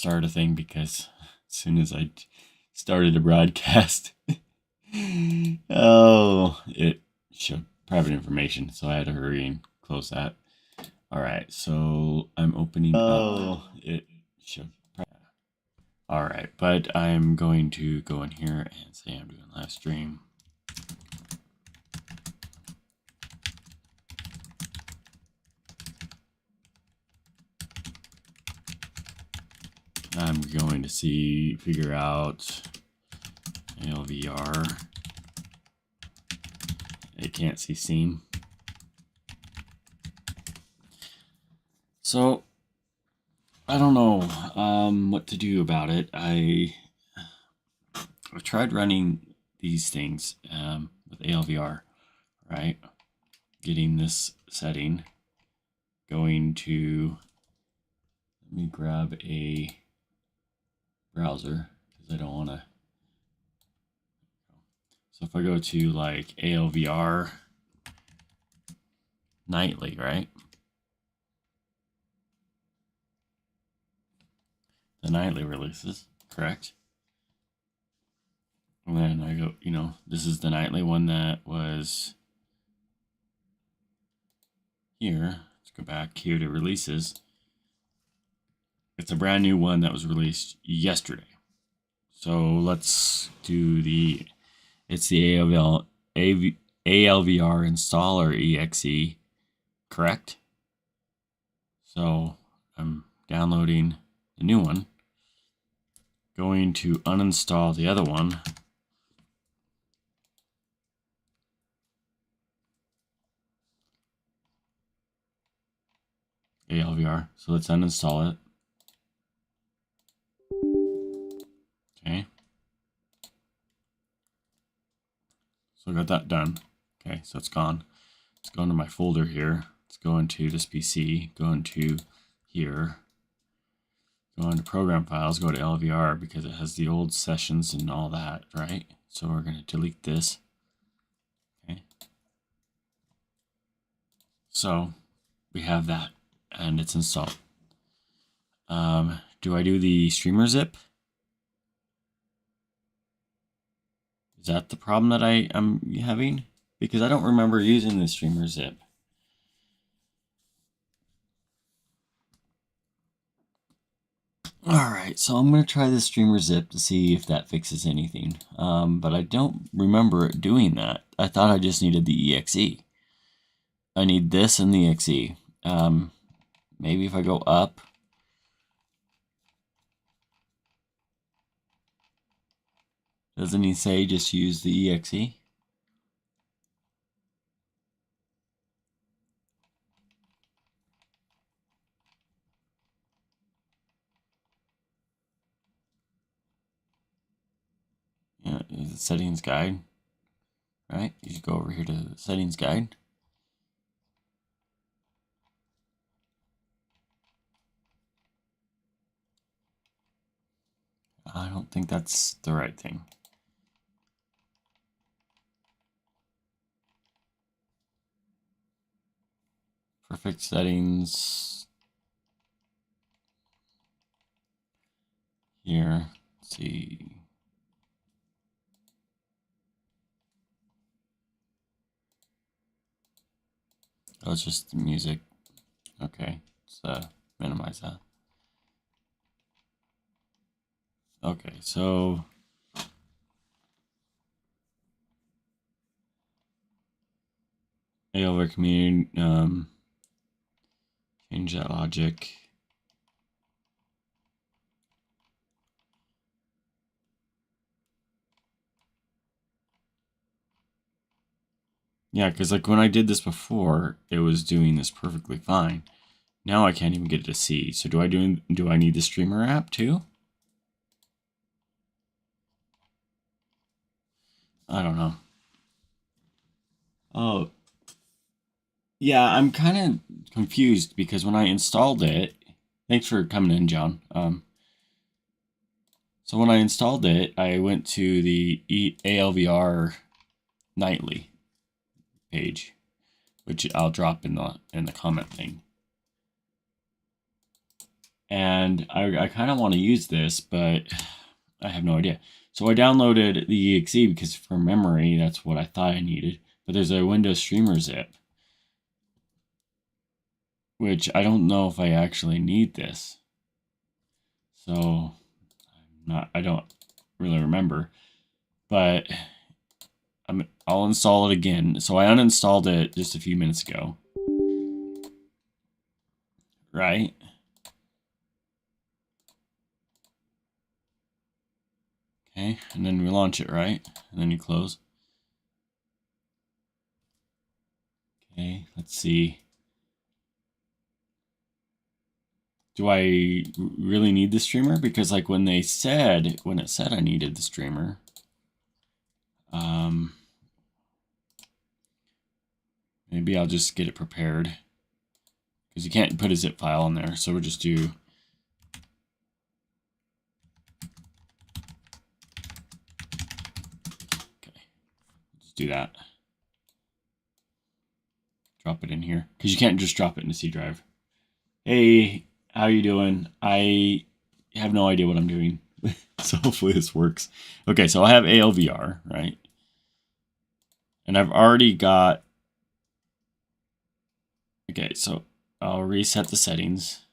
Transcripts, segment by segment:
start a thing because as soon as I started a broadcast, oh, it showed private information, so I had to hurry and close that. All right, so I'm opening up. Oh, it showed. All right, but I'm going to go in here and say I'm doing live stream. I'm going to figure out alvr. I can't see seam. So I don't know what to do about it. I've tried running these things with alvr, right? Getting this setting, going to, let me grab a browser because I don't want to. So if I go to like alvr nightly, right? The nightly releases, correct? And then I go, this is the nightly one that was here. Let's go back here to releases. It's a brand new one that was released yesterday. So let's do it's the alvr installer exe, correct? So I'm downloading the new one, going to uninstall the other one. alvr, so let's uninstall it. Okay. So I got that done. Okay, so it's gone. Let's go into my folder here. Let's go into this PC, go into here, go into program files, go to alvr because it has the old sessions and all that, right? So we're going to delete this. Okay. So we have that and it's installed. Do I do the streamer zip? Is that the problem that I am having? Because I don't remember using the streamer zip. All right, so I'm going to try the streamer zip to see if that fixes anything. But I don't remember it doing that. I thought I just needed the exe. I need this and the exe. Maybe if I go up. Doesn't he say just use the exe? Yeah, is it settings guide? Right? You should go over here to the settings guide. I don't think that's the right thing. Perfect settings. Here, let's see. Oh, it's just the music. Okay, let's minimize that. Okay, so alvr community, change that logic. Yeah, because like when I did this before, it was doing this perfectly fine. Now I can't even get it to see. So do I need the streamer app too? I don't know. Oh, yeah, I'm kind of confused because when I installed it, thanks for coming in, John. So when I installed it, I went to the alvr nightly page, which I'll drop in the comment thing. And I kind of want to use this, but I have no idea. So I downloaded the exe because for memory, that's what I thought I needed. But there's a Windows Streamer zip, which I don't know if I actually need this. So I don't really remember, but I'll install it again. So I uninstalled it just a few minutes ago, right? Okay, and then we launch it, right? And then you close. Okay, let's see. Do I really need the streamer? Because like when it said I needed the streamer, maybe I'll just get it prepared because you can't put a zip file in there. So we'll just do do that. Drop it in here because you can't just drop it in a C drive. Hey, how you doing? I have no idea what I'm doing. So hopefully this works. Okay, so I have alvr, right? And I've already got... Okay, so I'll reset the settings.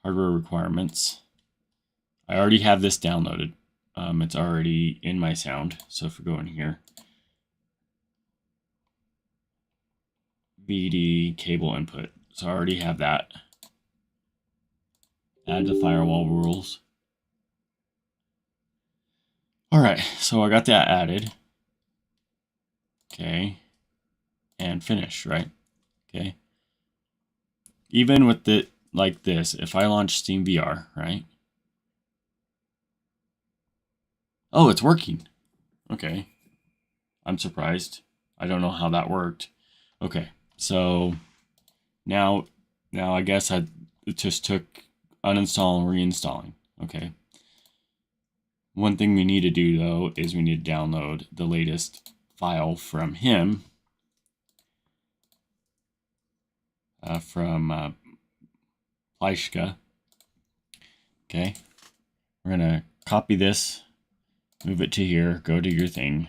Hardware requirements. I already have this downloaded. It's already in my sound. So if we go in here, VD cable input. So I already have that. Add the firewall rules. All right, so I got that added. Okay, and finish, right? Okay. Even with it like this, if I launch Steam VR, right? Oh, it's working. Okay. I'm surprised. I don't know how that worked. Okay, so now I guess it just took uninstalling and reinstalling. Okay. One thing we need to do though is we need to download the latest file from him, from Fleischke. Okay, we're gonna copy this, move it to here, go to your thing,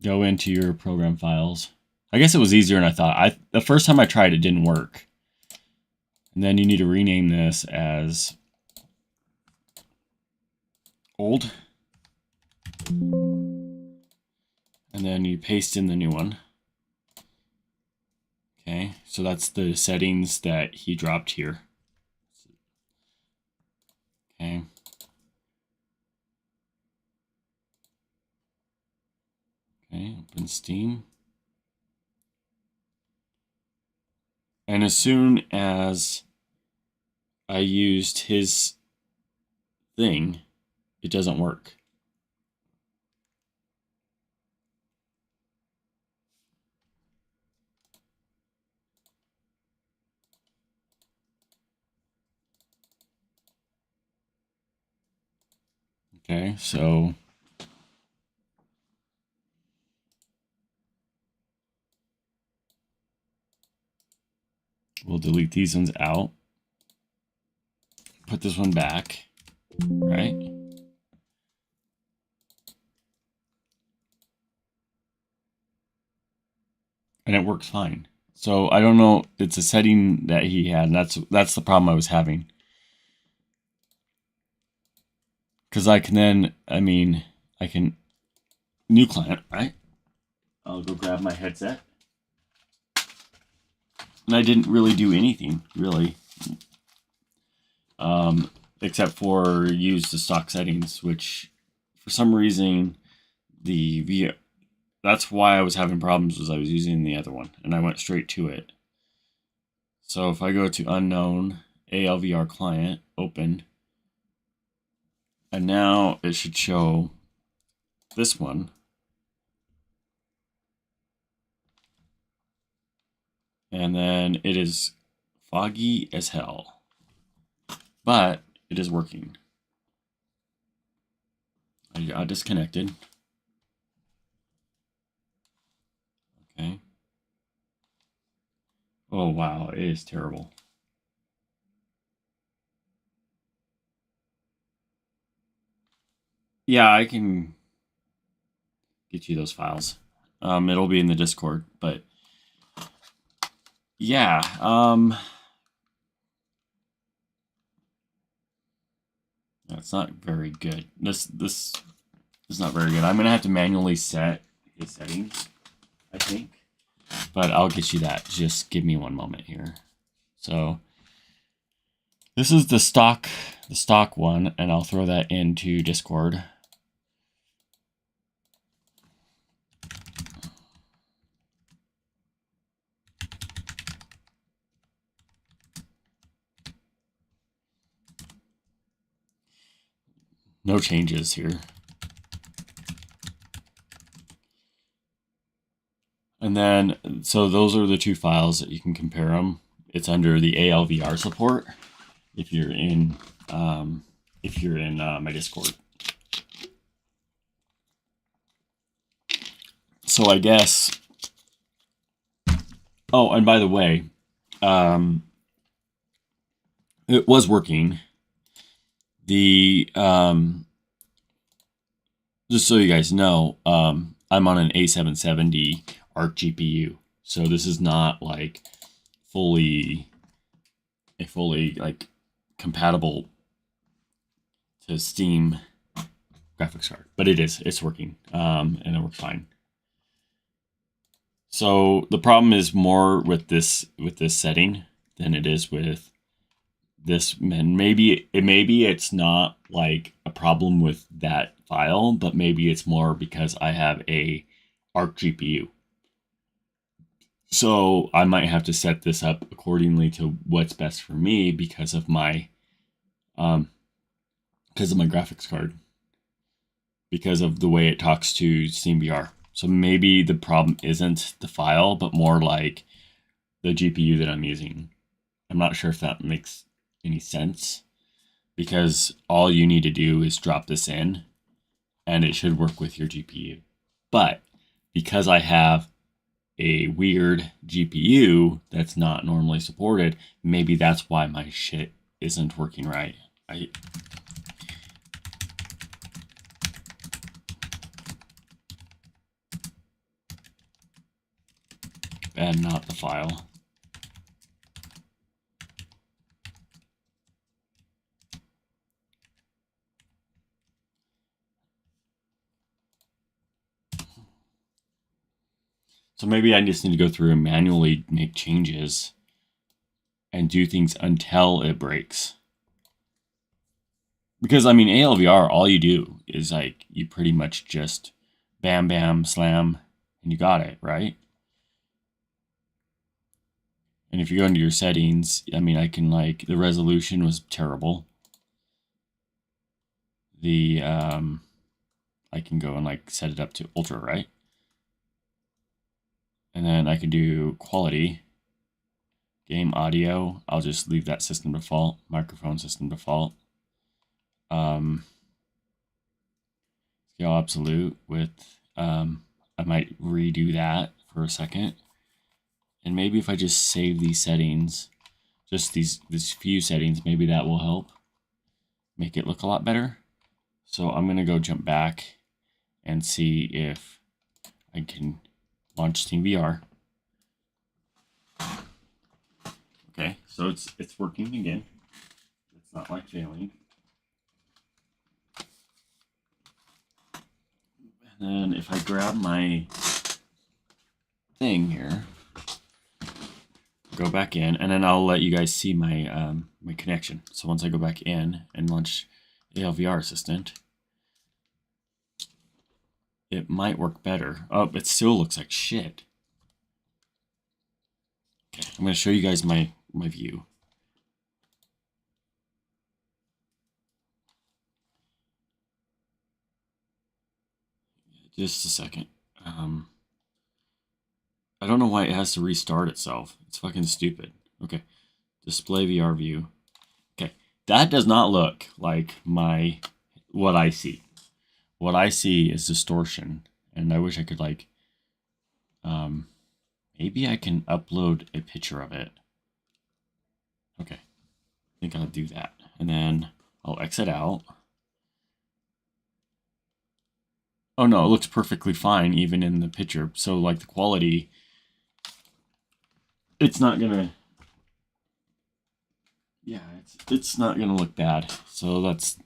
go into your program files. I guess it was easier than I thought. The first time I tried it didn't work. And then you need to rename this as old. And then you paste in the new one. Okay, so that's the settings that he dropped here. Okay. Okay, open Steam. And as soon as I used his thing, it doesn't work. Okay, so we'll delete these ones out. Put this one back, right? And it works fine. So I don't know, it's a setting that he had, and that's the problem I was having. Because I can then, I can, new client, right? I'll go grab my headset. And I didn't really do anything, really. Except for use the stock settings, which for some reason that's why I was having problems, was I was using the other one and I went straight to it. So if I go to unknown alvr client, open, and now it should show this one. And then it is foggy as hell, but it is working. I got disconnected. Okay. Oh wow, it is terrible. Yeah, I can get you those files. It'll be in the Discord, but yeah, that's not very good. This is not very good. I'm gonna have to manually set his settings, I think, but I'll get you that. Just give me one moment here. So this is the stock one, and I'll throw that into Discord. No changes here. And then, so those are the two files that you can compare them. It's under the alvr support if you're in my Discord. So I guess. Oh, and by the way, it was working. The just so you guys know, I'm on an A770 ARC GPU, so this is not like fully like compatible to Steam graphics card, but it's working, and it works fine. So the problem is more with this setting than it is with this. And maybe it's not like a problem with that file, but maybe it's more because I have a ARC GPU. So I might have to set this up accordingly to what's best for me because of my graphics card, because of the way it talks to SteamVR. So maybe the problem isn't the file, but more like the GPU that I'm using. I'm not sure if that makes any sense, because all you need to do is drop this in and it should work with your GPU. But because I have a weird GPU that's not normally supported, maybe that's why my shit isn't working right. And not the file. So maybe I just need to go through and manually make changes and do things until it breaks. Because I mean, alvr, all you do is like you pretty much just bam, bam, slam, and you got it, right? And if you go into your settings, I mean, I can like, the resolution was terrible. The I can go and like set it up to ultra, right? And then I can do quality, game audio. I'll just leave that system default, microphone system default. Scale absolute with, I might redo that for a second. And maybe if I just save these settings, just these few settings, maybe that will help make it look a lot better. So I'm going to go jump back and see if I can launch SteamVR. Okay, so it's working again. It's not like failing. And then if I grab my thing here, go back in, and then I'll let you guys see my my connection. So once I go back in and launch alvr assistant, it might work better. Oh, it still looks like shit. Okay, I'm going to show you guys my view. Just a second. I don't know why it has to restart itself. It's fucking stupid. Okay, display VR view. Okay, that does not look like what I see. What I see is distortion, and I wish I could like, maybe I can upload a picture of it. Okay, I think I'll do that, and then I'll exit out. Oh no, it looks perfectly fine even in the picture. So like the quality, it's not gonna, yeah, it's not gonna look bad. So that's,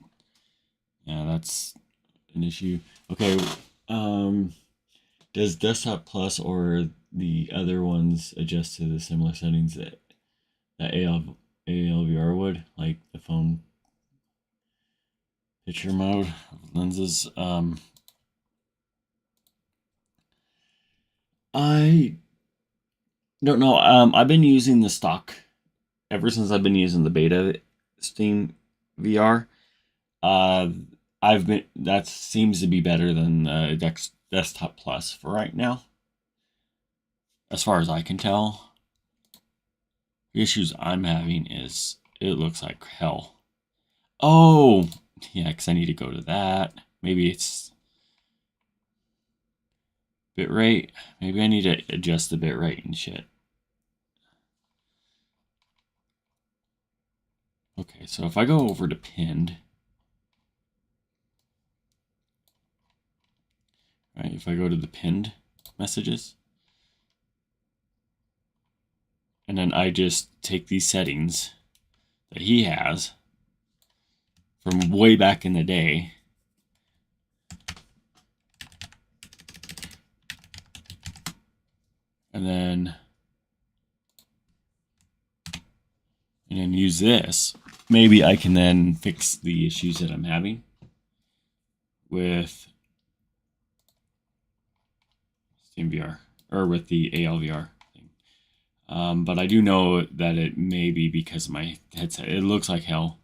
yeah, that's an issue. Okay, does Desktop Plus or the other ones adjust to the similar settings that ALVR would, like the phone picture mode lenses? I don't know. I've been using the stock ever since I've been using the beta Steam VR. Uh, I've been that seems to be better than Desktop Plus for right now, as far as I can tell. The issues I'm having is it looks like hell. Oh, yeah, because I need to go to that. Maybe it's bitrate. Maybe I need to adjust the bitrate and shit. Okay, so if I go over to pinned, right? If I go to the pinned messages, and then I just take these settings that he has from way back in the day, and then use this, maybe I can then fix the issues that I'm having with SteamVR or with the ALVR thing. But I do know that it may be because of my headset. It looks like hell.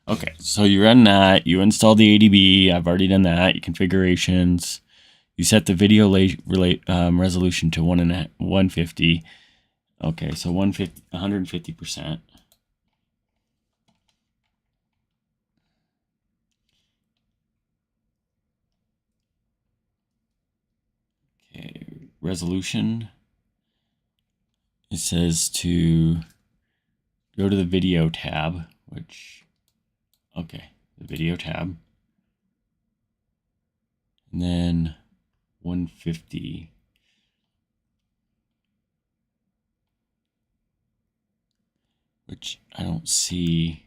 Okay, so you run that. You install the ADB. I've already done that. Your configurations. You set the video resolution to 150. Okay, so 150%. Okay, resolution. It says to go to the video tab, which, okay, the video tab. And then 150. Which I don't see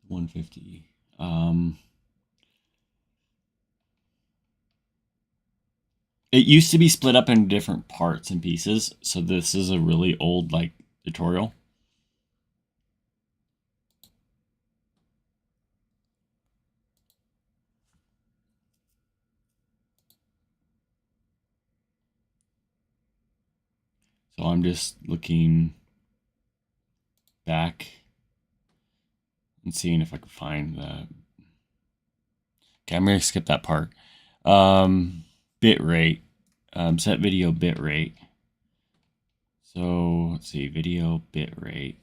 150. It used to be split up in different parts and pieces, so this is a really old like tutorial. So I'm just looking back and seeing if I can find the. Okay, I'm gonna skip that part. Bit rate, set video bit rate. So let's see, video bit rate.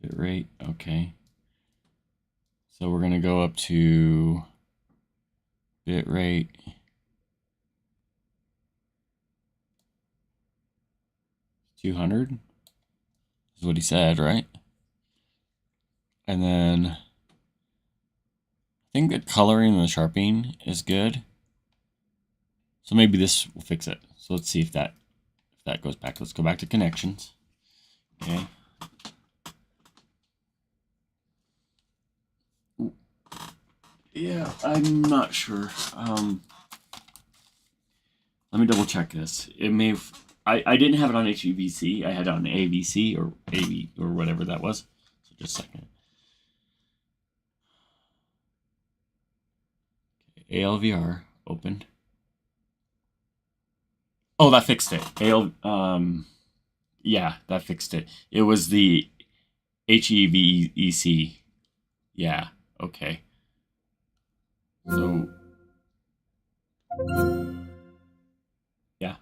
Bit rate, okay. So we're gonna go up to bit rate. $200 is what he said, right? And then I think the coloring and the sharpening is good. So maybe this will fix it. So let's see if that goes back. Let's go back to connections. Okay. Yeah, I'm not sure. Let me double check this. It may have, I didn't have it on HEVC. I had it on AVC or AV or whatever that was. So just a second. Okay, ALVR opened. Oh, that fixed it. Yeah, that fixed it. It was the HEVEC. Yeah, okay. So yeah,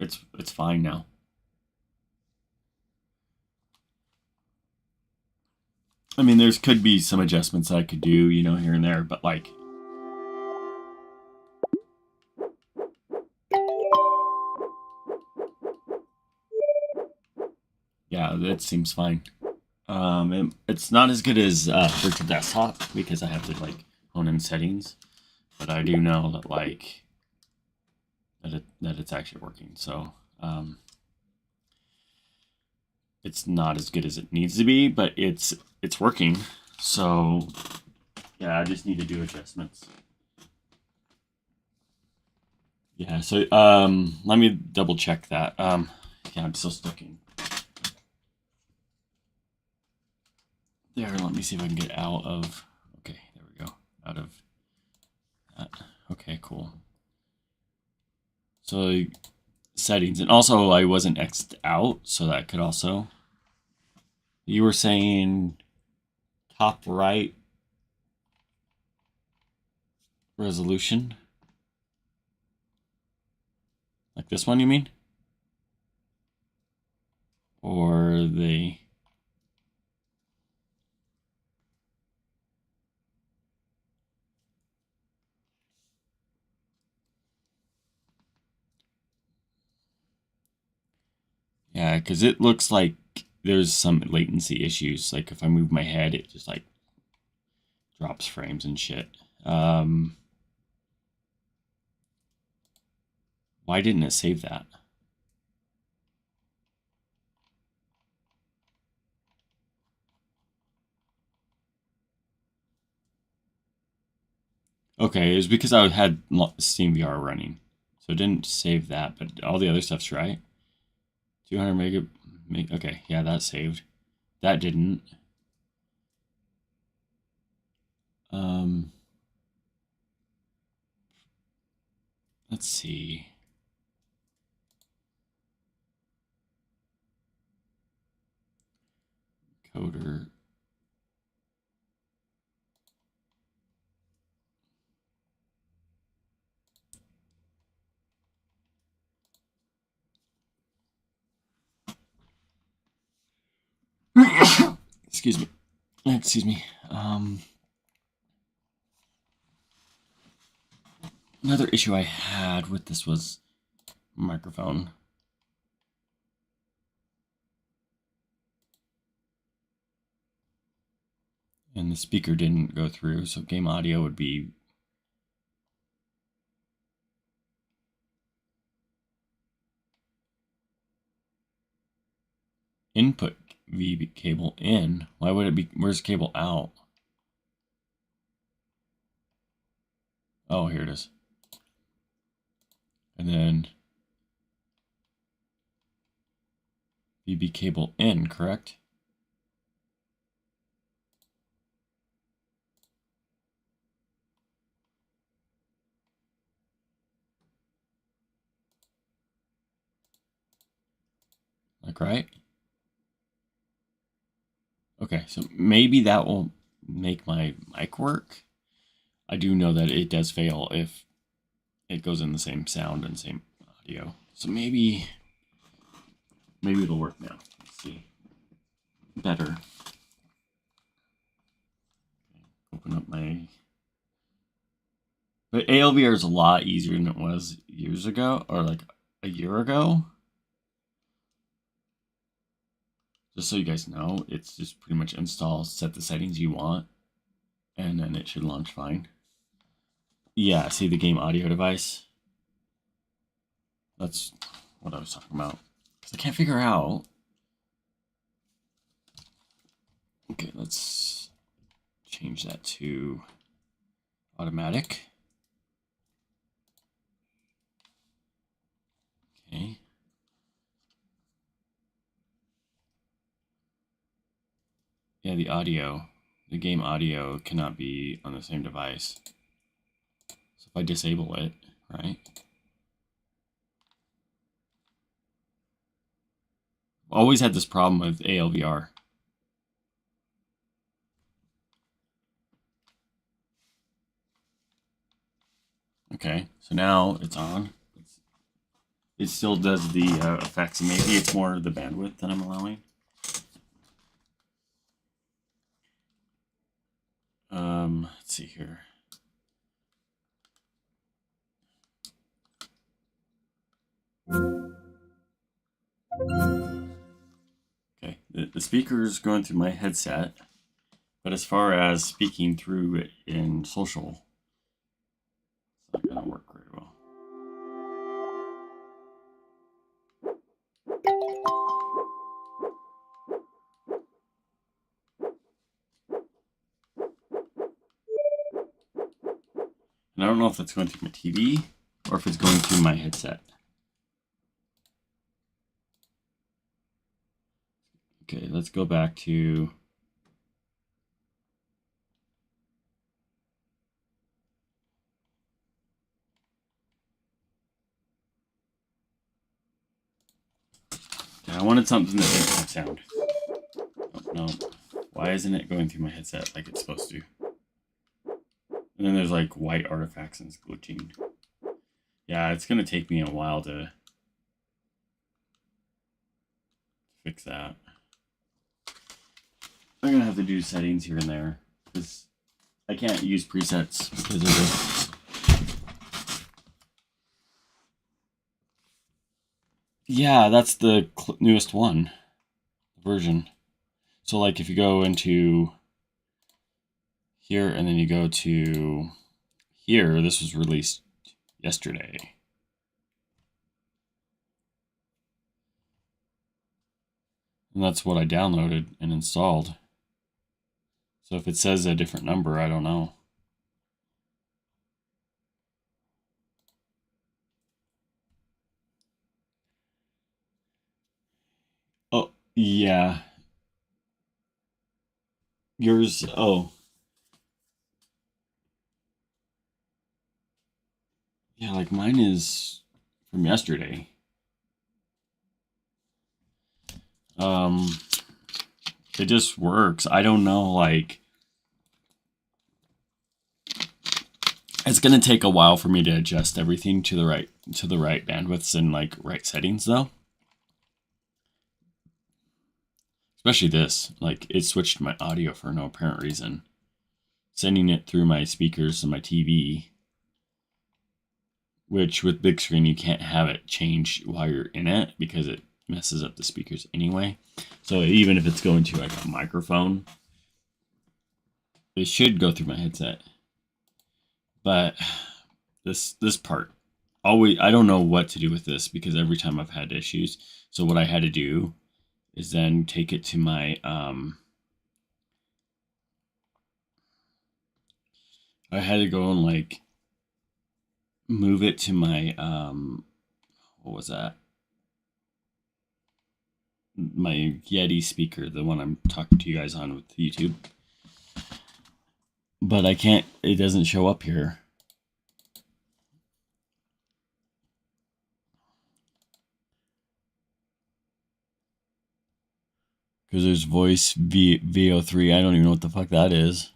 it's fine now. I mean, there's could be some adjustments I could do, you know, here and there, but like Yeah, that seems fine. It's not as good as virtual desktop because I have to like hone in settings, but I do know that like that it's actually working. So it's not as good as it needs to be, but it's working. So yeah, I just need to do adjustments. Yeah, so let me double check that. Yeah, I'm still stuck in there. Let me see if I can get out of. Okay, there we go. Out of that. Okay, cool. So settings, and also I wasn't X'd out, so that could also. You were saying top right resolution, like this one, you mean? Or the. Yeah, because it looks like there's some latency issues. Like if I move my head, it just like drops frames and shit. Why didn't it save that? Okay, it was because I had Steam VR running, so it didn't save that. But all the other stuff's right. 200 okay, yeah, that saved. That didn't. Um, let's see. Coder. Excuse me. Excuse me. Another issue I had with this was microphone. And the speaker didn't go through, so game audio would be input V cable in. Why would it be? Where's cable out? Oh, here it is. And then VB cable in, correct? Like, right? Okay, so maybe that will make my mic work. I do know that it does fail if it goes in the same sound and same audio. So maybe it'll work now. Let's see. Better. Open up my. But alvr is a lot easier than it was years ago, or like a year ago. Just so you guys know, it's just pretty much install, set the settings you want, and then it should launch fine. Yeah, see the game audio device? That's what I was talking about. Because I can't figure out. Okay, let's change that to automatic. Okay. Yeah, the game audio cannot be on the same device. So if I disable it, right? I've always had this problem with alvr. Okay, so now it's on. It still does the effects. Maybe it's more the bandwidth that I'm allowing. Let's see here. Okay. the speaker's going through my headset, but as far as speaking through it in social, it's not gonna work very well. And I don't know if that's going through my TV or if it's going through my headset. Okay, let's go back to I wanted something that didn't have sound. Oh, no. Why isn't it going through my headset like it's supposed to? And then there's like white artifacts and it's glitching. Yeah, it's going to take me a while to fix that. I'm going to have to do settings here and there because I can't use presets because of this. Yeah, that's the newest one version. So like if you go into here and then you go to here, this was released yesterday. And that's what I downloaded and installed. So if it says a different number, I don't know. Oh, yeah. Yours, oh. Yeah, like mine is from yesterday. It just works. I don't know, like it's gonna take a while for me to adjust everything to the right bandwidths and like right settings though. Especially this, like it switched my audio for no apparent reason. Sending it through my speakers and my TV, which with big screen you can't have it change while you're in it because it messes up the speakers anyway. So even if it's going to like a microphone, it should go through my headset. But this part, always, I don't know what to do with this because every time I've had issues. So what I had to do is then take it to my I had to go and like move it to my what was that? My Yeti speaker, the one I'm talking to you guys on with YouTube. But I can't, it doesn't show up here. Because there's voice VO3. I don't even know what the fuck that is.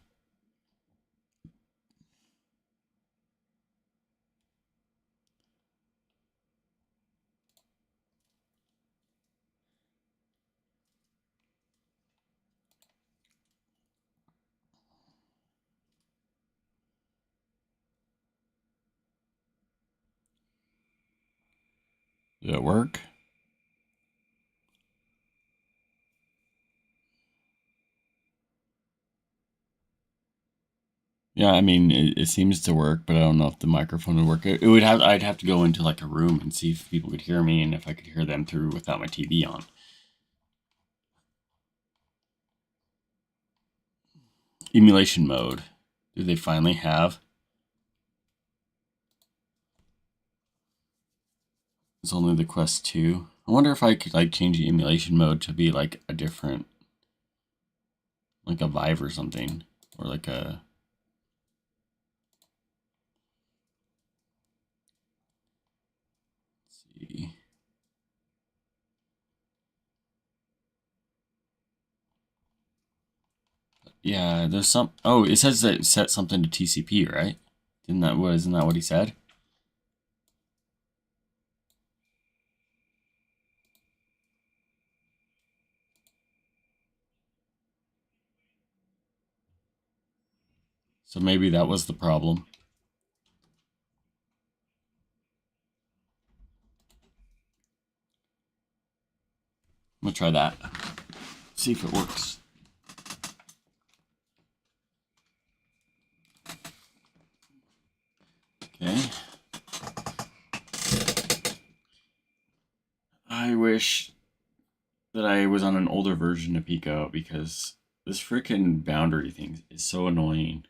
Did it work? Yeah, I mean, it seems to work, but I don't know if the microphone would work. It would have. I'd have to go into like a room and see if people could hear me and if I could hear them through without my TV on. Emulation mode. Do they finally have? It's only the Quest 2. I wonder if I could like change the emulation mode to be like a different, like a Vive or something, or like a. Let's see. Yeah, there's some. Oh, it says that it set something to TCP, right? Isn't that what he said? So maybe that was the problem. I'm gonna try that. See see if it works. Okay. I wish that I was on an older version of Pico because this freaking boundary thing is so annoying.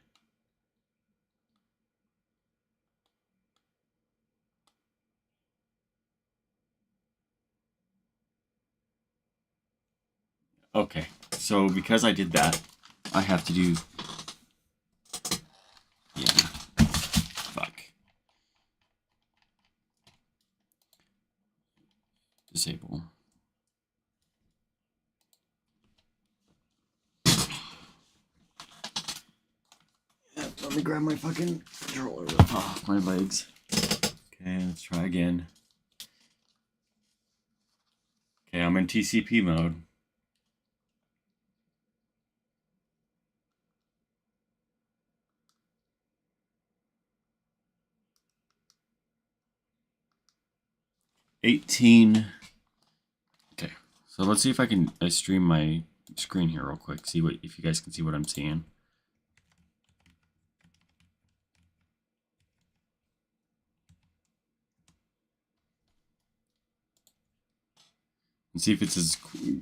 Okay, so because I did that, I have to do... Yeah. Fuck. Disable. Let me grab my fucking controller off my legs. Okay, let's try again. Okay, I'm in TCP mode. Okay, so let's see if I can stream my screen here real quick. See what if you guys can see what I'm seeing. And see if it's as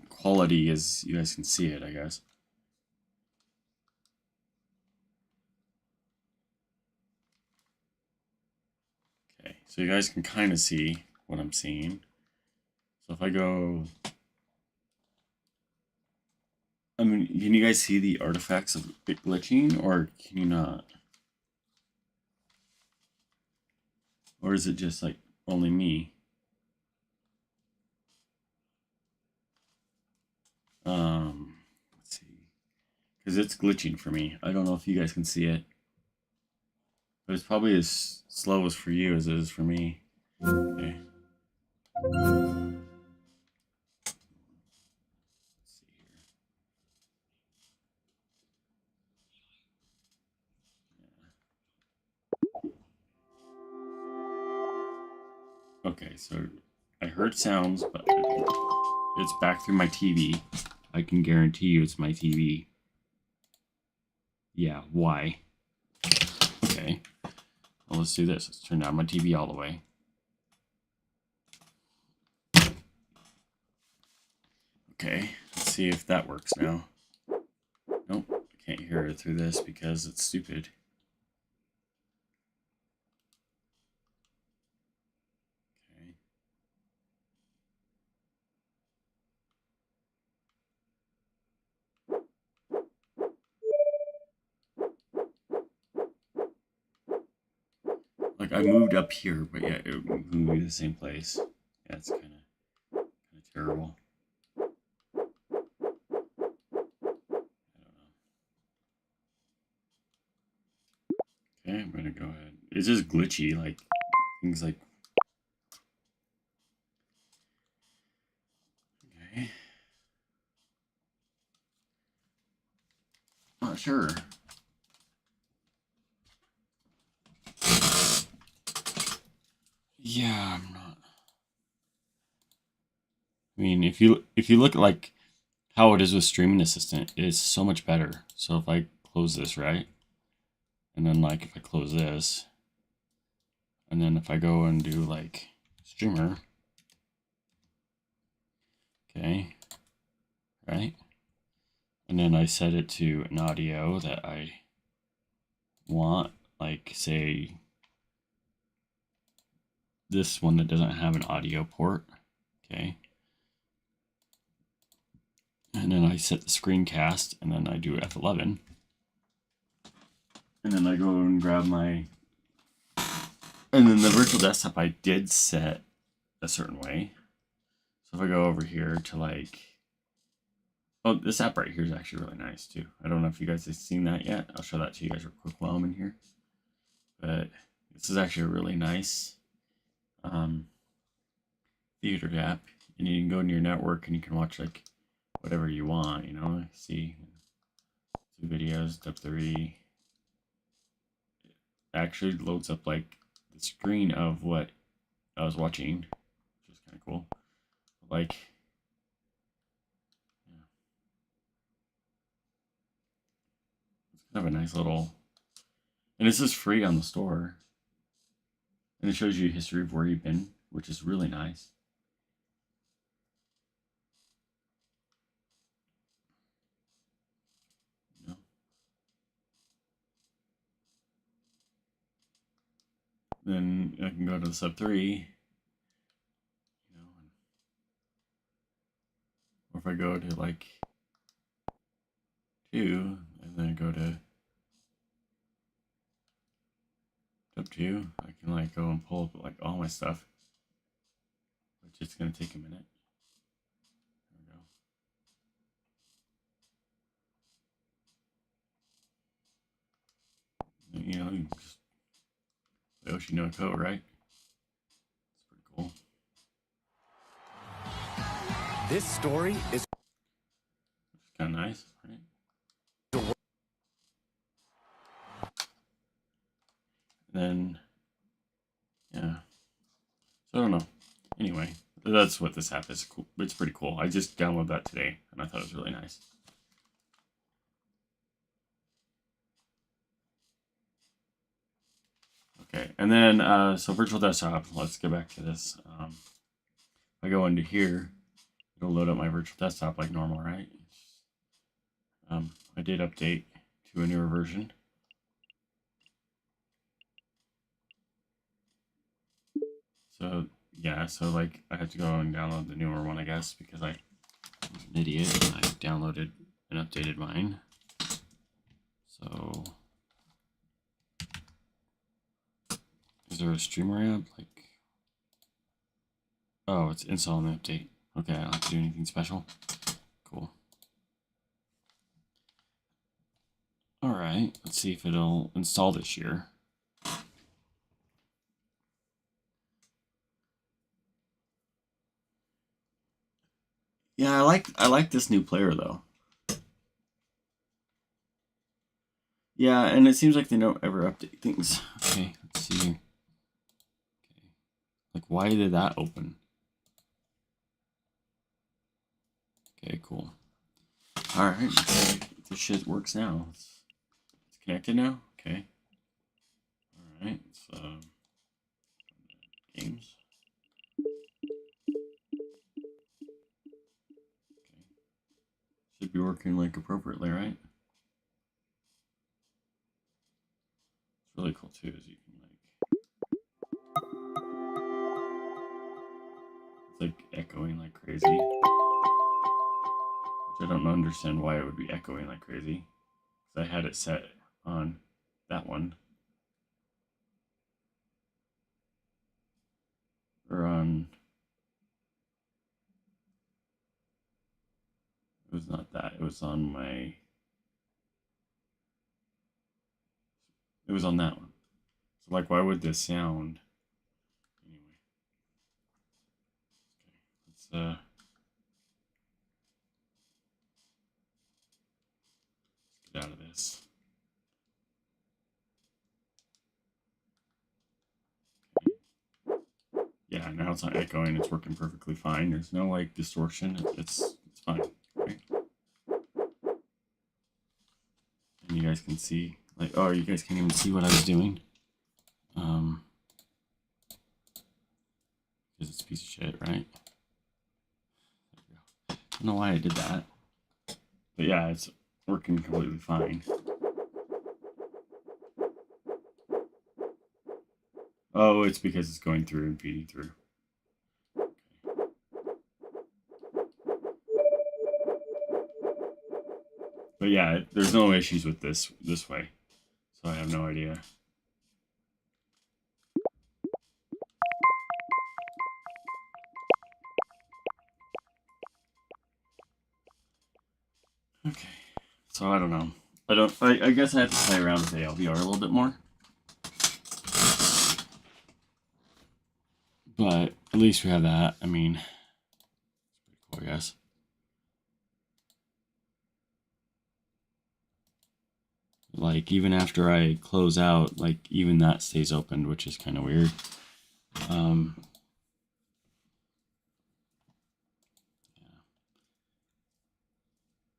quality as you guys can see it, I guess. Okay, so you guys can kind of see what I'm seeing. So if I go... I mean, can you guys see the artifacts of it glitching, or can you not? Or is it just like only me? Let's see. Because it's glitching for me. I don't know if you guys can see it. But it's probably as slow as for you as it is for me. Okay. Okay, so I heard sounds, but it's back through my TV. I can guarantee you it's my TV. Yeah, why? Okay. Well, let's do this. Let's turn down my TV all the way. Okay, let's see if that works now. Nope, I can't hear it through this because it's stupid. Okay. Like, I moved up here, but yeah, it moved me to the same place. Yeah, it's kind of terrible. Okay, I'm gonna go ahead. It's just glitchy, like things like. Okay. Not sure. Yeah, I'm not. I mean, if you look at like how it is with Streaming Assistant, it's so much better. So if I close this, right, and then like if I close this, and then if I go and do like Streamer, okay, right, and then I set it to an audio that I want, like say this one that doesn't have an audio port, okay. And then I set the screencast, and then I do F11. And then I go and grab my... And then the virtual desktop I did set a certain way. So if I go over here to like... Oh, this app right here is actually really nice too. I don't know if you guys have seen that yet. I'll show that to you guys real quick while I'm in here. But this is actually a really nice theater app. And you can go into your network and you can watch like whatever you want, you know, see 2 videos, step 3. It actually loads up like the screen of what I was watching, which is kind of cool. Like, yeah. have a nice little, and this is free on the store. And it shows you history of where you've been, which is really nice. You know? Then I can go to the sub 3. You know, or if I go to like 2, and then go to sub 2, I can like go and pull up like all my stuff, which is gonna take a minute. There we go. You know, you just play Yoshino code, right? It's pretty cool. This story is kind of nice, right? Then, yeah. So I don't know. Anyway, that's what this app is. Cool. It's pretty cool. I just downloaded that today, and I thought it was really nice. Okay, and then, so virtual desktop, let's get back to this. If I go into here, it'll load up my virtual desktop like normal, right? I did update to a newer version. So, yeah, so like I had to go and download the newer one, I guess, because I was an idiot and I downloaded and updated mine. So, is there a streamer app? Like, oh, it's install and update. Okay, I don't have to do anything special. Cool. All right, let's see if it'll install this year. Yeah, I like this new player though. Yeah, and it seems like they don't ever update things. Okay, let's see. Okay. Like, why did that open? Okay, cool. All right, this shit works now. It's connected now. Okay. All right. So games. Okay. Should be working like appropriately, right? It's really cool too, is you can it's like echoing like crazy. Which I don't understand why it would be echoing like crazy. Because I had it set on that one. Or on, it was not that, it was on my, it was on that one. So like, why would this sound? Anyway. Okay, let's get out of this. Okay. Yeah, now it's not echoing, it's working perfectly fine. There's no like distortion, it's fine, right? And you guys can see, like, oh, you guys can't even see what I was doing. Because it's a piece of shit, right? I don't know why I did that. But yeah, it's working completely fine. Oh, it's because it's going through and feeding through. Okay. But yeah, there's no issues with this way. So I have no idea. Okay. So I don't know. I guess I have to play around with the alvr a little bit more. But at least we have that. I mean, it's pretty cool, I guess. Like, even after I close out, like, even that stays open, which is kind of weird. Yeah.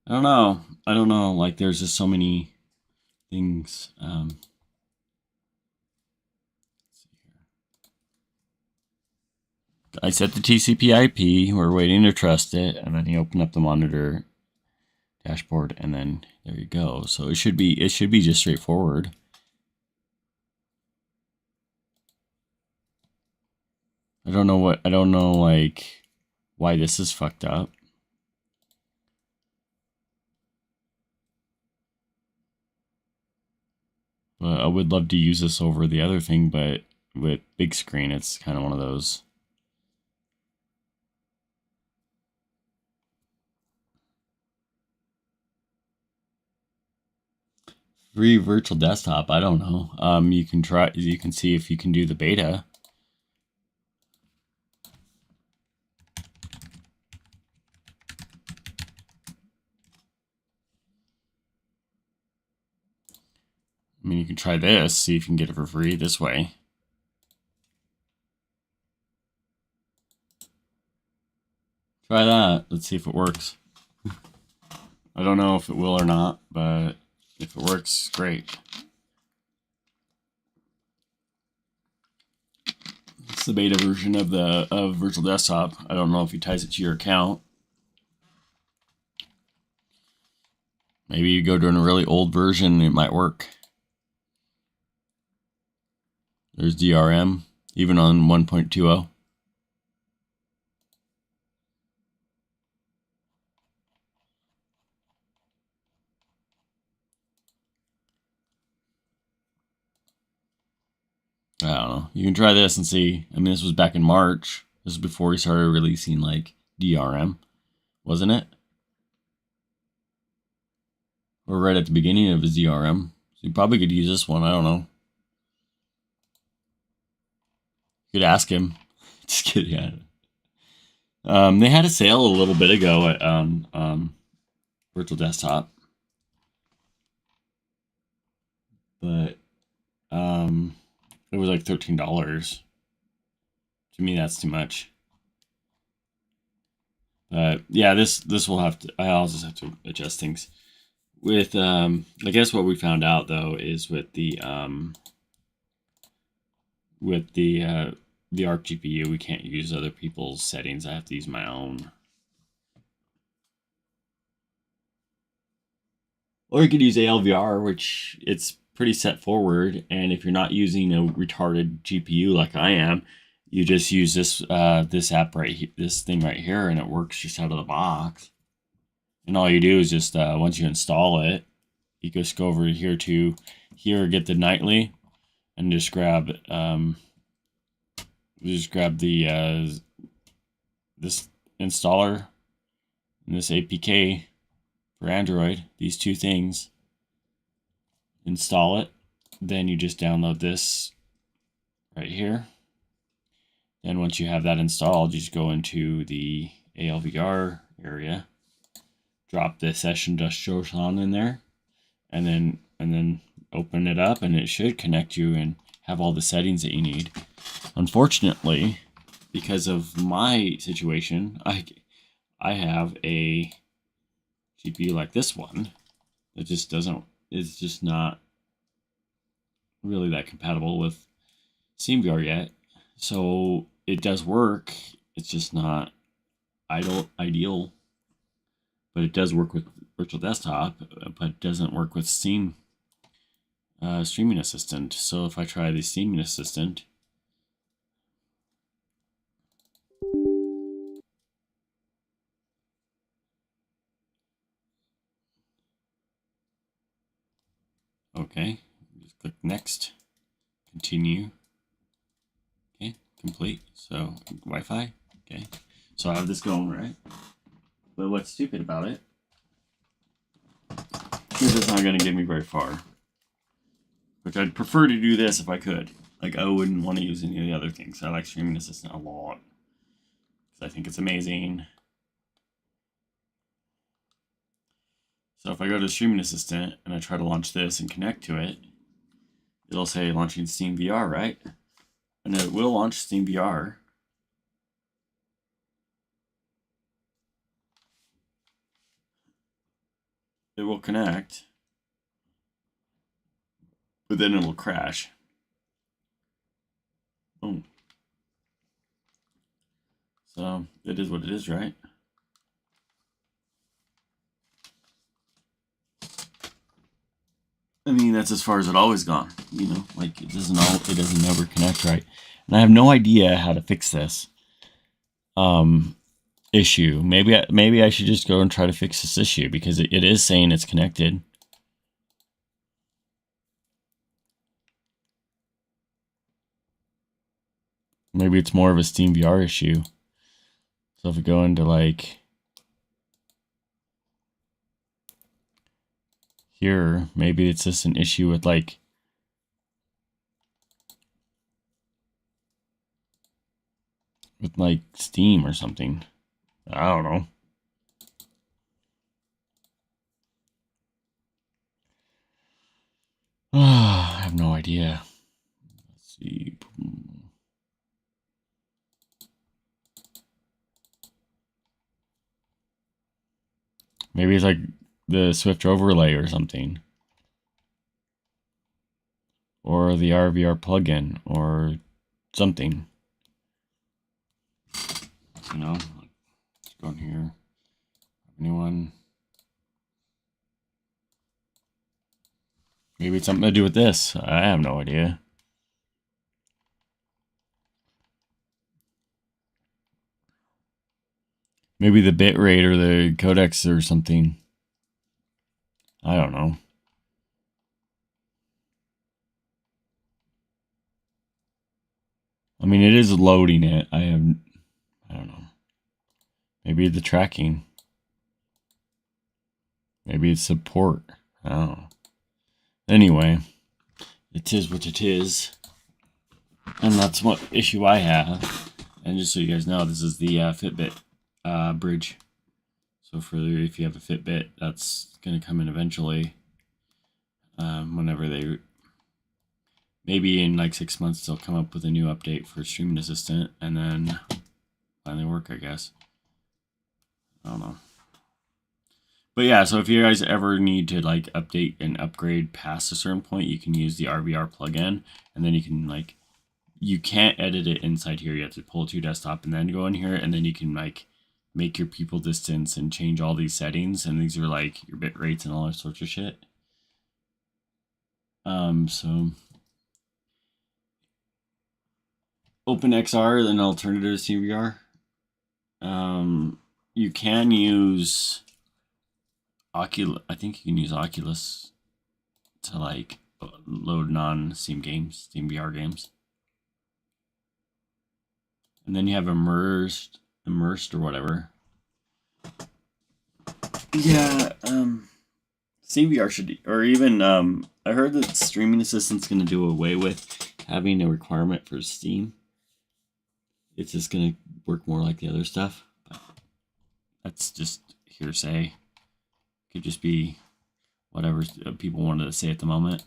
I don't know. Like, there's just so many things. Let's see here. I set the TCP/IP. We're waiting to trust it, and then you open up the monitor dashboard, and then there you go. So it should be just straightforward. I don't know like why this is fucked up. But I would love to use this over the other thing, but with big screen, it's kind of one of those. Free virtual desktop. I don't know. You can try. You can see if you can do the beta. I mean, you can try this. See if you can get it for free this way. Try that. Let's see if it works. I don't know if it will or not, but if it works, great. It's the beta version of Virtual Desktop. I don't know if he ties it to your account. Maybe you go to a really old version, it might work. There's DRM, even on 1.20. I don't know. You can try this and see. I mean, this was back in March. This is before he started releasing like DRM, wasn't it? Or right at the beginning of his DRM. So you probably could use this one. I don't know. You could ask him. Just kidding. They had a sale a little bit ago at Virtual Desktop, but it was like $13. To me, that's too much. But yeah, this will have to. I'll just have to adjust things. With I guess what we found out though is with the ARC GPU, we can't use other people's settings. I have to use my own. Or you could use alvr, which it's pretty set forward. And if you're not using a retarded GPU like I am, you just use this this app this thing right here, and it works just out of the box. And all you do is just once you install it, you just go over here to get the nightly, and just grab the this installer and this APK for Android. These two things. Install it. Then you just download this right here. Then once you have that installed, you just go into the alvr area, drop the session.shown in there, and then open it up, and it should connect you and have all the settings that you need. Unfortunately, because of my situation, I have a GPU like this one that just doesn't. It's just not really that compatible with SteamVR yet. So it does work. It's just not ideal. But it does work with Virtual Desktop, but it doesn't work with Steam Streaming Assistant. So if I try the Streaming Assistant, okay, just click next, continue, okay, complete. So Wi-Fi, okay. So I have this going, right? But what's stupid about it is it's not going to get me very far. Which I'd prefer to do this if I could. Like, I wouldn't want to use any of the other things. I like Streaming Assistant a lot, because I think it's amazing. So if I go to Streaming Assistant and I try to launch this and connect to it, it'll say launching SteamVR, right? And it will launch SteamVR. It will connect. but then it will crash. Boom. So it is what it is, right? I mean, that's as far as it always gone. You know, like it doesn't ever connect right. And I have no idea how to fix this issue. Maybe I should just go and try to fix this issue because it is saying it's connected. Maybe it's more of a Steam VR issue. So if we go into like here, maybe it's just an issue with like Steam or something. I don't know. I have no idea. Let's see. Maybe it's like the Swift overlay or something. Or the alvr plugin or something. You know, let's go in here. Anyone? Maybe it's something to do with this. I have no idea. Maybe the bitrate or the codecs or something. I don't know. I mean, it is loading it. I don't know. Maybe the tracking. Maybe it's support. I don't know. Anyway, it is what it is. And that's what issue I have. And just so you guys know, this is the Fitbit bridge. So if you have a Fitbit, that's going to come in eventually. Whenever maybe in like 6 months, they'll come up with a new update for Streaming Assistant and then finally work, I guess. I don't know. But yeah, so if you guys ever need to like update and upgrade past a certain point, you can use the alvr plugin, and then you can like, you can't edit it inside here. You have to pull it to your desktop and then go in here, and then you can like make your people distance and change all these settings, and these are like your bit rates and all that sorts of shit. So OpenXR, an alternative to CVR. You can use Oculus. I think you can use Oculus to like load non-Steam games, Steam VR games. And then you have immersed or whatever. Yeah, Steam VR should, or even I heard that Streaming Assistant's going to do away with having a requirement for Steam. It's just going to work more like the other stuff. But that's just hearsay. Could just be whatever people wanted to say at the moment.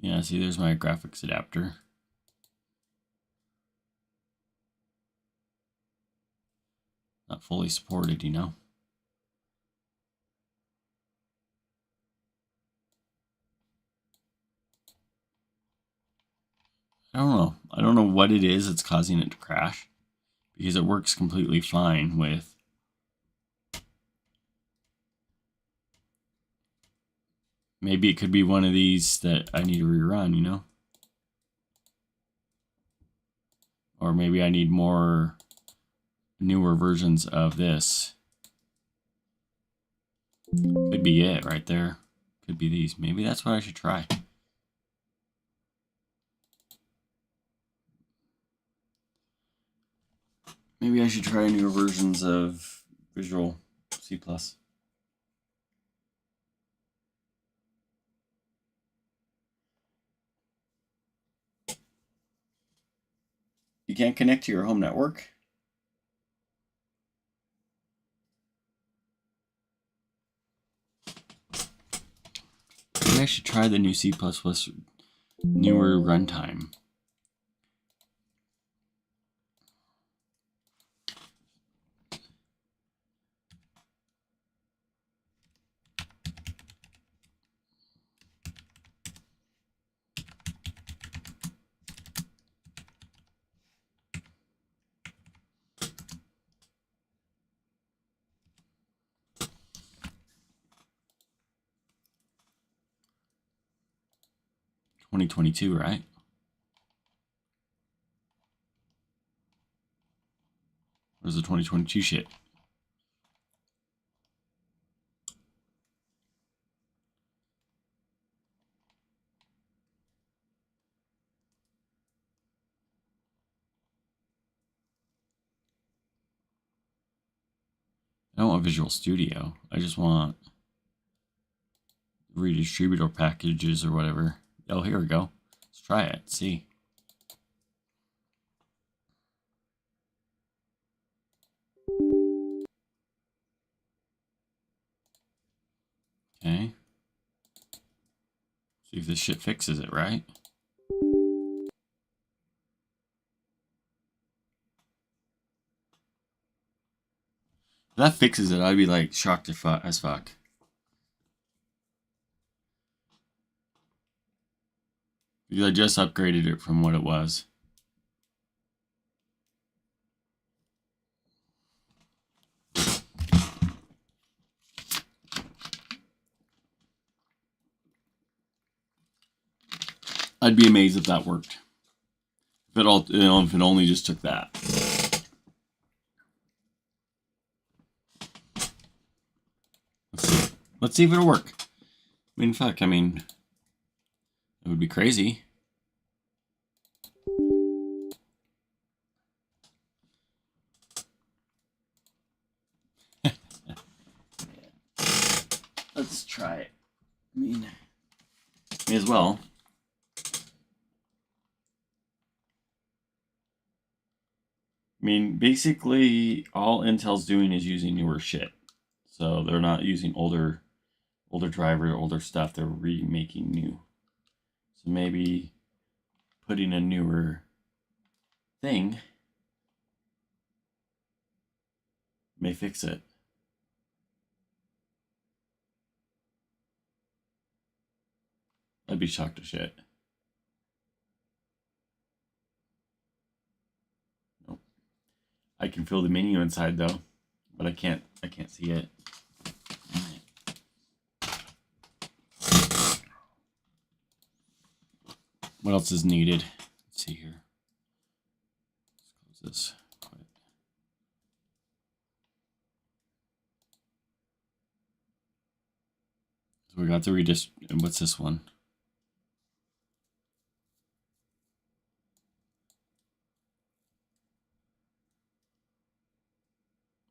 Yeah, see, there's my graphics adapter. Not fully supported, you know. I don't know. I don't know what it is that's causing it to crash, because it works completely fine with maybe it could be one of these that I need to rerun, you know? Or maybe I need more newer versions of this. Could be it right there. Could be these. Maybe that's what I should try. Maybe I should try newer versions of Visual C++. You can't connect to your home network? Maybe I should try the new C++ newer runtime. 2022, right? Where's the 2022 shit? I don't want Visual Studio. I just want redistributor packages or whatever. Oh, here we go. Let's try it. See. Okay. See if this shit fixes it, right? If that fixes it, I'd be like shocked as fuck. Because I just upgraded it from what it was. I'd be amazed if that worked. If it only just took that. Let's see if it'll work. I mean, fuck, it would be crazy. Let's try it. May as well. Basically, all Intel's doing is using newer shit. So they're not using older driver, older stuff. They're remaking new. So maybe putting a newer thing may fix it. I'd be shocked to shit. Nope. I can feel the menu inside though, but I can't see it. What else is needed? Let's see here. Let's close this. So we got the what's this one?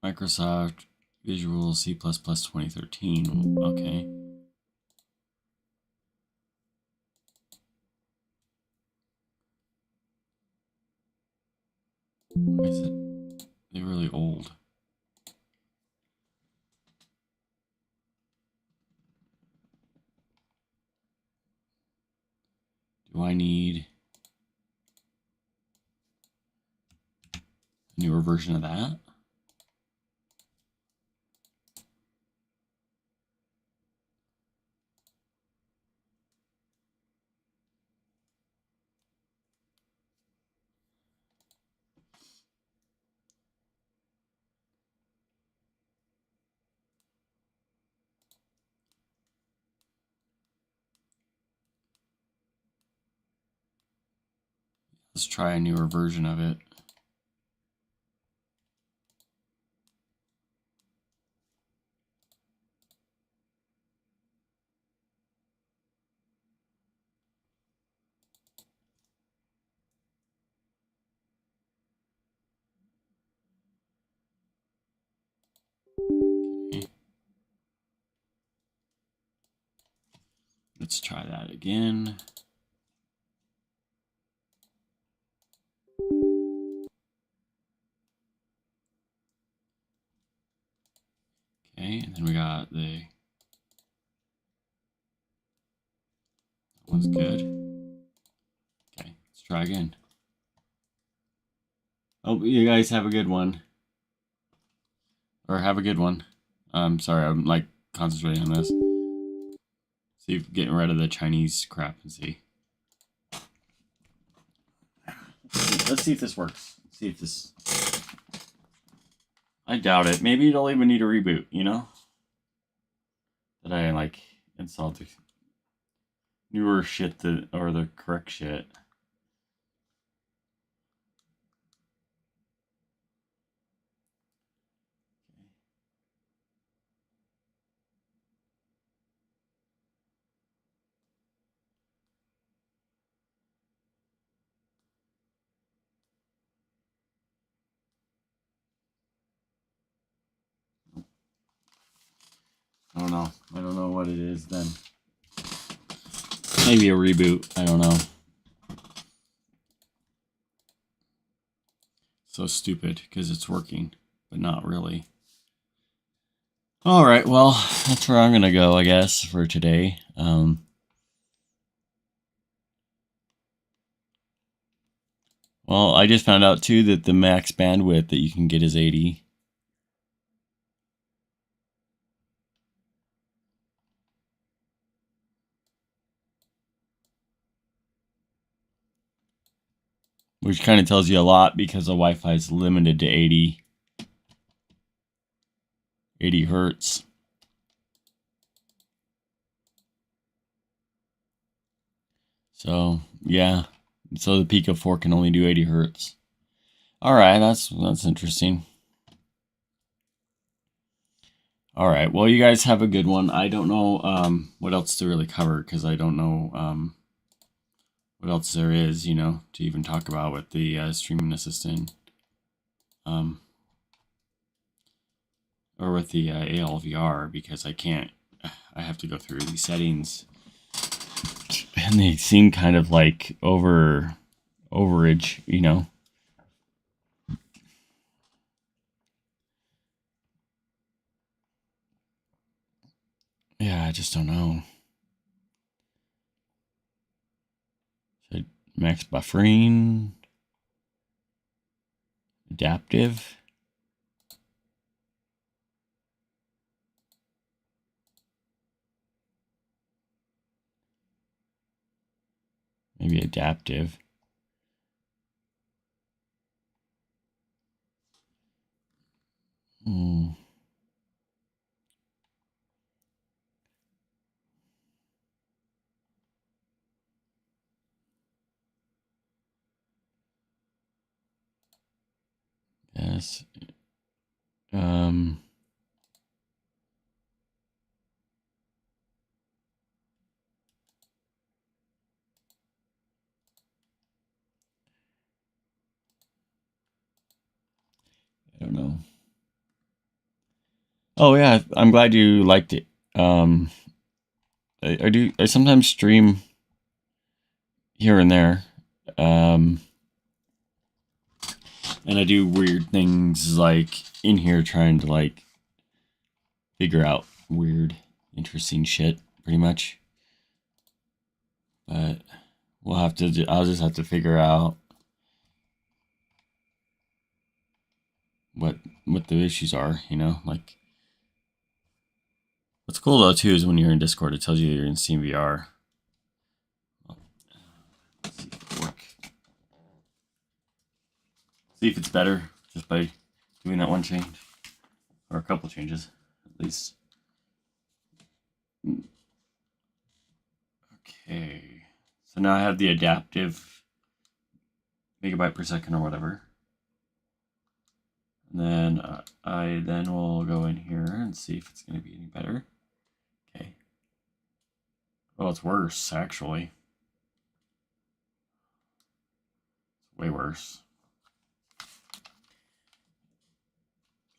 Microsoft Visual C++ 2013. Okay. Why is it? They're really old. Do I need a newer version of that? Let's try a newer version of it. Okay. Let's try that again. Okay, and then we got that one's good. Okay, let's try again. Hope you guys have a good one. Or have a good one. Sorry, I'm like concentrating on this. See if getting rid of the Chinese crap and see. Let's see if this works. Let's see if this. I doubt it. Maybe it'll even need a reboot, you know? That I like installed. newer shit or the correct shit. I don't know. I don't know what it is then. Maybe a reboot. I don't know. So stupid because it's working, but not really. All right, well, that's where I'm gonna go, I guess, for today. Well, I just found out too that the max bandwidth that you can get is 80. Which kind of tells you a lot because the Wi-Fi is limited to 80 hertz. So, yeah. So the Pico 4 can only do 80 hertz. All right, that's interesting. All right, well, you guys have a good one. I don't know what else to really cover because I don't know what else there is, to even talk about with the streaming assistant. Or with the alvr because I have to go through these settings and they seem kind of like overage, Yeah, I just don't know. So max buffering, adaptive. Maybe adaptive. Yes. I don't know. Oh yeah, I'm glad you liked it. I sometimes stream here and there. And I do weird things like in here trying to like figure out weird, interesting shit, pretty much. But I'll just have to figure out what the issues are, like what's cool though too is when you're in Discord, it tells you you're in CMVR. Let's see if it'll work. See if it's better just by doing that one change. Or a couple changes, at least. Okay. So now I have the adaptive megabyte per second or whatever. And then I then will go in here and see if it's going to be any better. Okay. Well, it's worse, actually. It's way worse.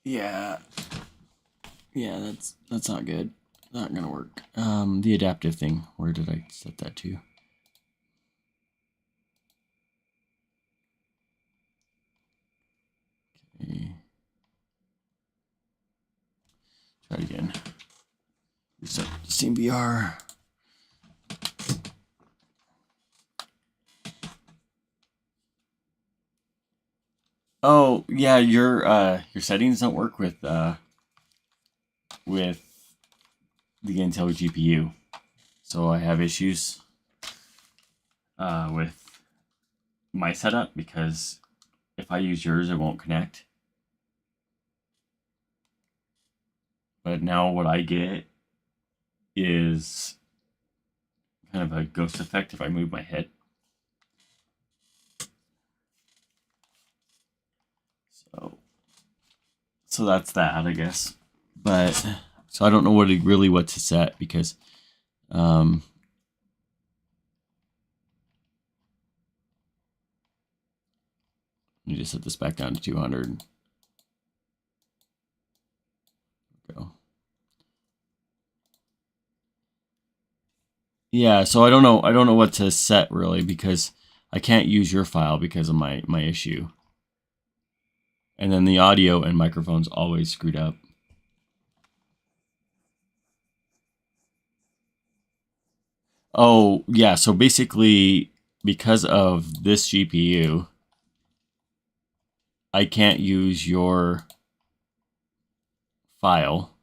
Yeah. Yeah, that's not good. Not gonna work. The adaptive thing. Where did I set that to? Okay. Try it again. Reset SteamVR. Oh yeah, your settings don't work with the Intel GPU, so I have issues with my setup because if I use yours, it won't connect. But now what I get is kind of a ghost effect if I move my head. So that's that, I guess. But so I don't know what to set because let me just set this back down to 200. Go. Yeah, so I don't know what to set really because I can't use your file because of my issue. And then the audio and microphone's always screwed up. Oh, yeah, so basically because of this GPU, I can't use your file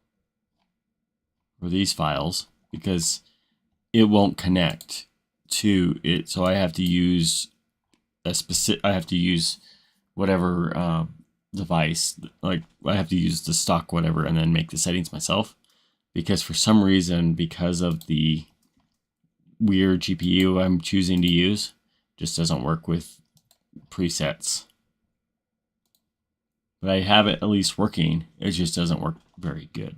or these files because it won't connect to it. So I have to use I have to use whatever device, like I have to use the stock whatever and then make the settings myself because for some reason, because of the weird GPU I'm choosing to use, just doesn't work with presets. But I have it at least working. It just doesn't work very good.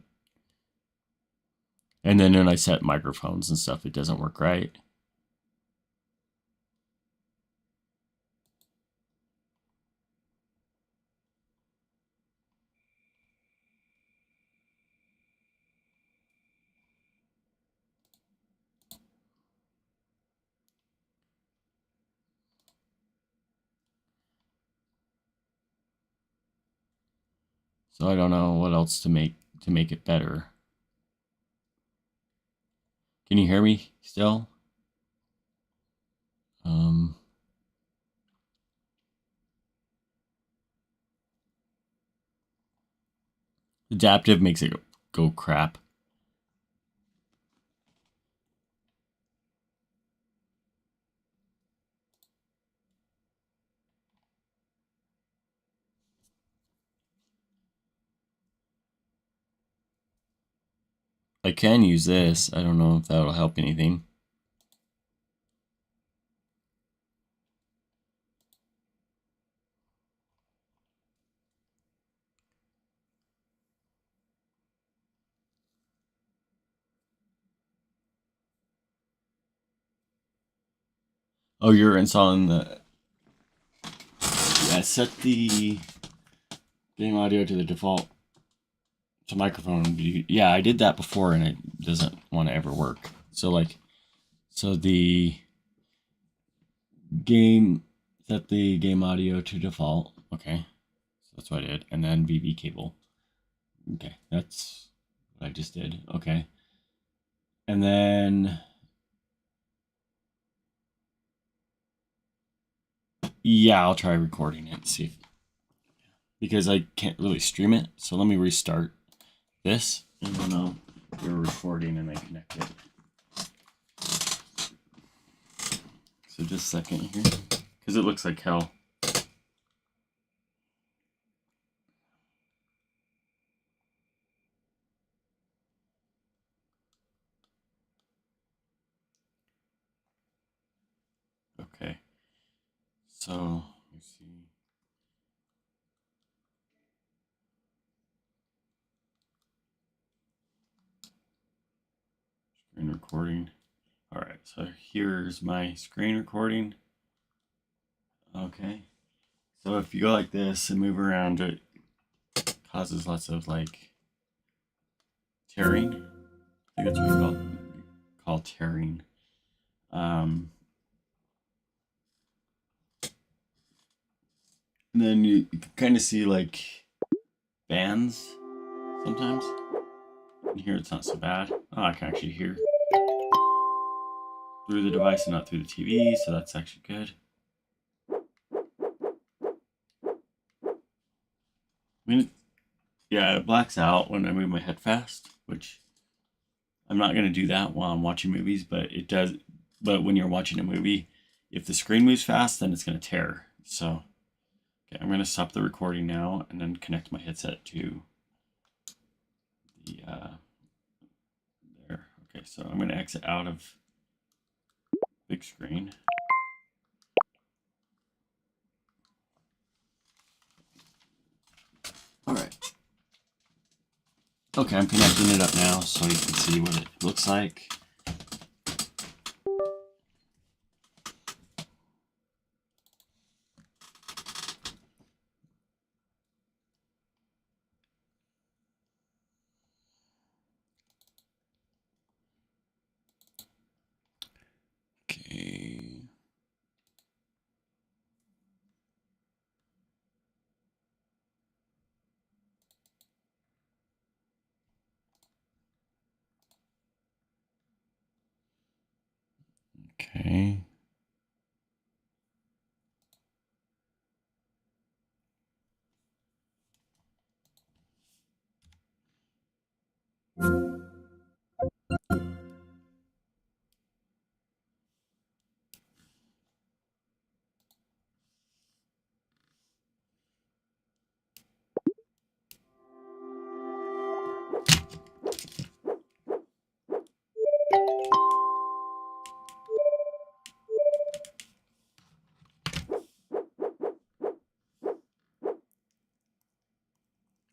And then when I set microphones and stuff, it doesn't work right. So I don't know what else to make it better. Can you hear me still? Adaptive makes it go crap. I can use this. I don't know if that'll help anything. Oh, you're installing the... Yeah, set the game audio to the default to microphone. Yeah, I did that before and it doesn't want to ever work. So the game, set the game audio to default. Okay, so that's what I did. And then VV cable. Okay, that's what I just did. Okay. And then... Yeah, I'll try recording it and see if... Because I can't really stream it. So let me restart this. And then I'll do a recording and then connect it. So just a second here. Because it looks like hell. Okay. So, let me see. Screen recording. All right, so here's my screen recording. Okay. So if you go like this and move around, it causes lots of like tearing. I think that's what we call tearing. And then you can kind of see like bands sometimes. And here it's not so bad. Oh, I can actually hear through the device and not through the TV, so that's actually good. I mean, yeah, it blacks out when I move my head fast, which I'm not going to do that while I'm watching movies, but it does. But when you're watching a movie, if the screen moves fast, then it's going to tear. So, okay, I'm going to stop the recording now and then connect my headset to the there. Okay, so I'm going to exit out of big screen. All right. Okay, I'm connecting it up now so you can see what it looks like. Okay. Okay.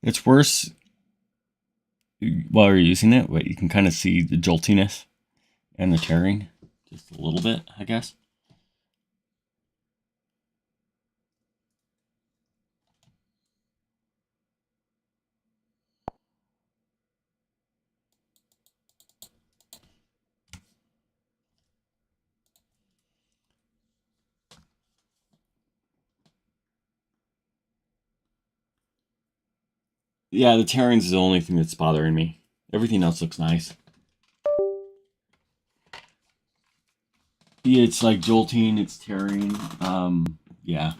It's worse while you're using it, but you can kind of see the joltiness and the tearing just a little bit, I guess. Yeah, the tearing's the only thing that's bothering me. Everything else looks nice. Yeah, it's like jolting, it's tearing. Yeah.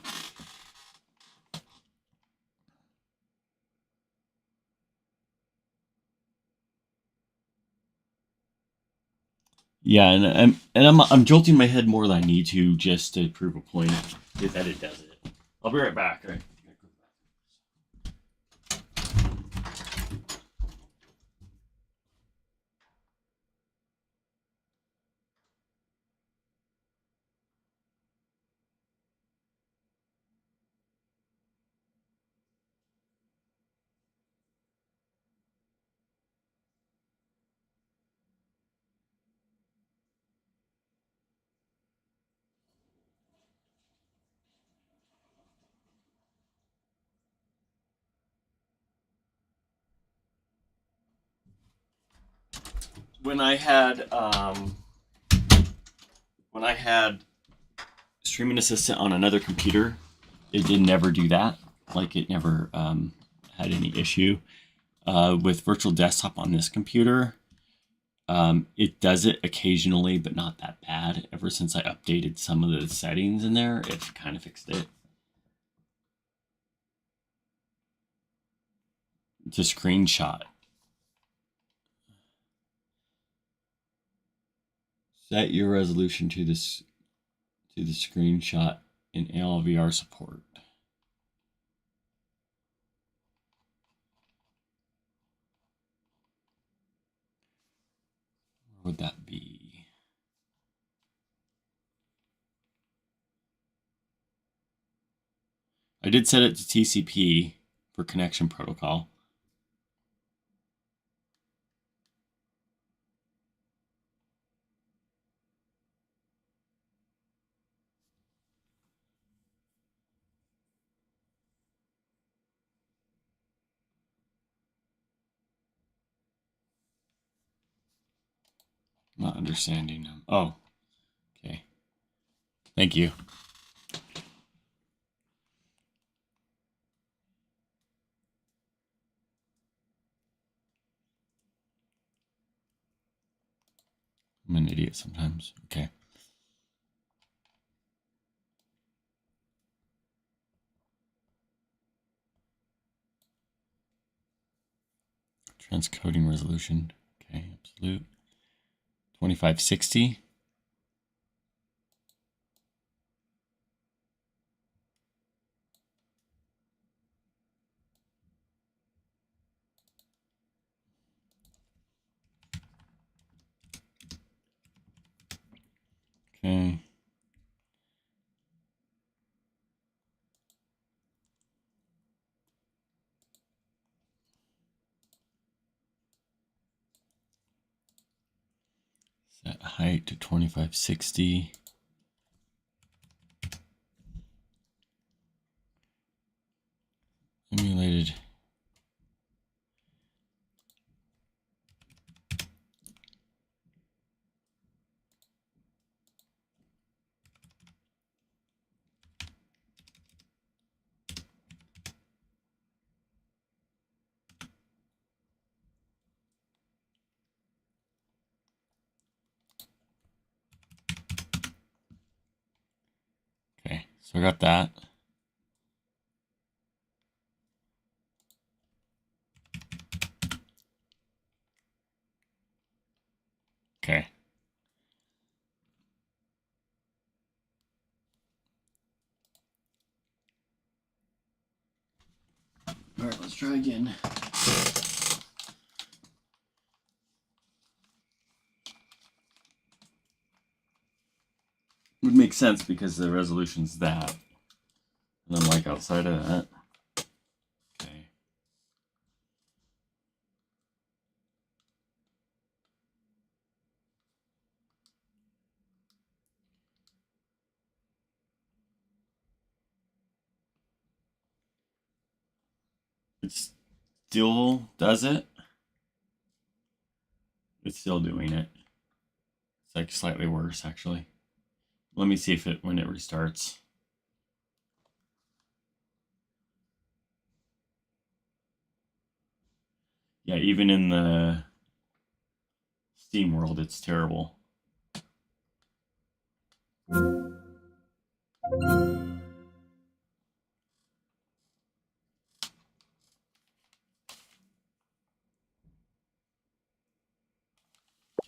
Yeah, and I'm jolting my head more than I need to just to prove a point that it does it. I'll be right back. All right. When I had Streaming Assistant on another computer, it did never do that. Like it never had any issue. With Virtual Desktop on this computer, it does it occasionally, but not that bad. Ever since I updated some of the settings in there, it's kind of fixed it. It's a screenshot. Set your resolution to this to the screenshot in alvr support. Where would that be? I did set it to TCP for connection protocol. Not understanding them. Oh, okay. Thank you. I'm an idiot sometimes. Okay. Transcoding resolution. Okay, absolute. 2560. Okay. Set height to 2560. Emulated. Okay, so I got that. Okay. All right, let's try again. Would make sense because the resolution's that. And then like outside of that. Okay. It still does it. It's still doing it. It's like slightly worse actually. Let me see if it when it restarts. Yeah, even in the Steam world, it's terrible.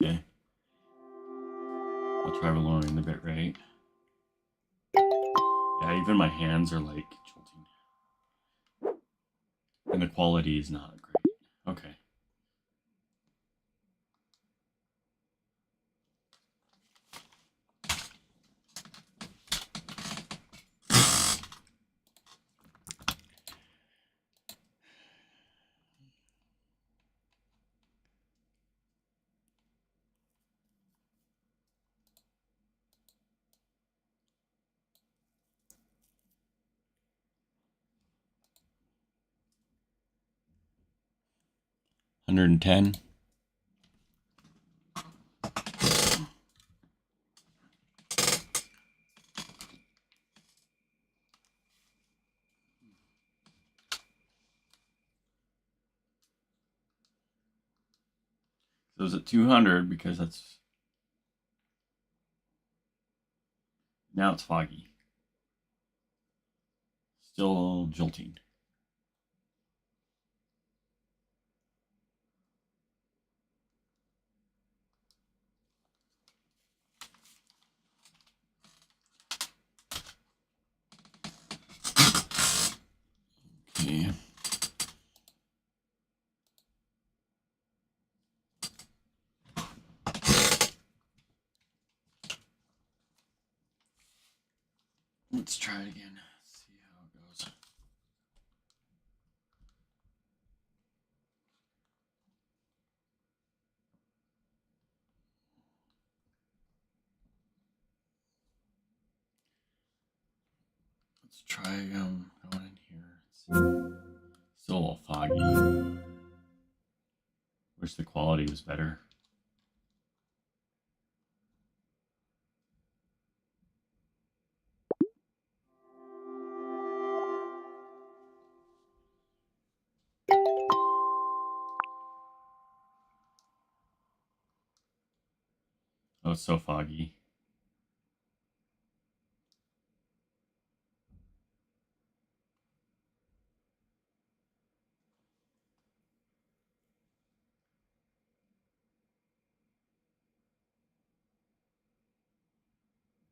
Okay. I'll try lowering the bit rate. Yeah, even my hands are like jolting. And the quality is not great. Okay. $110. So it's at 200 because that's now it's foggy. Still jolting. Okay. Let's try it again. See how it goes. Let's try going in here. It's still a little foggy. Wish the quality was better. Oh, it's so foggy.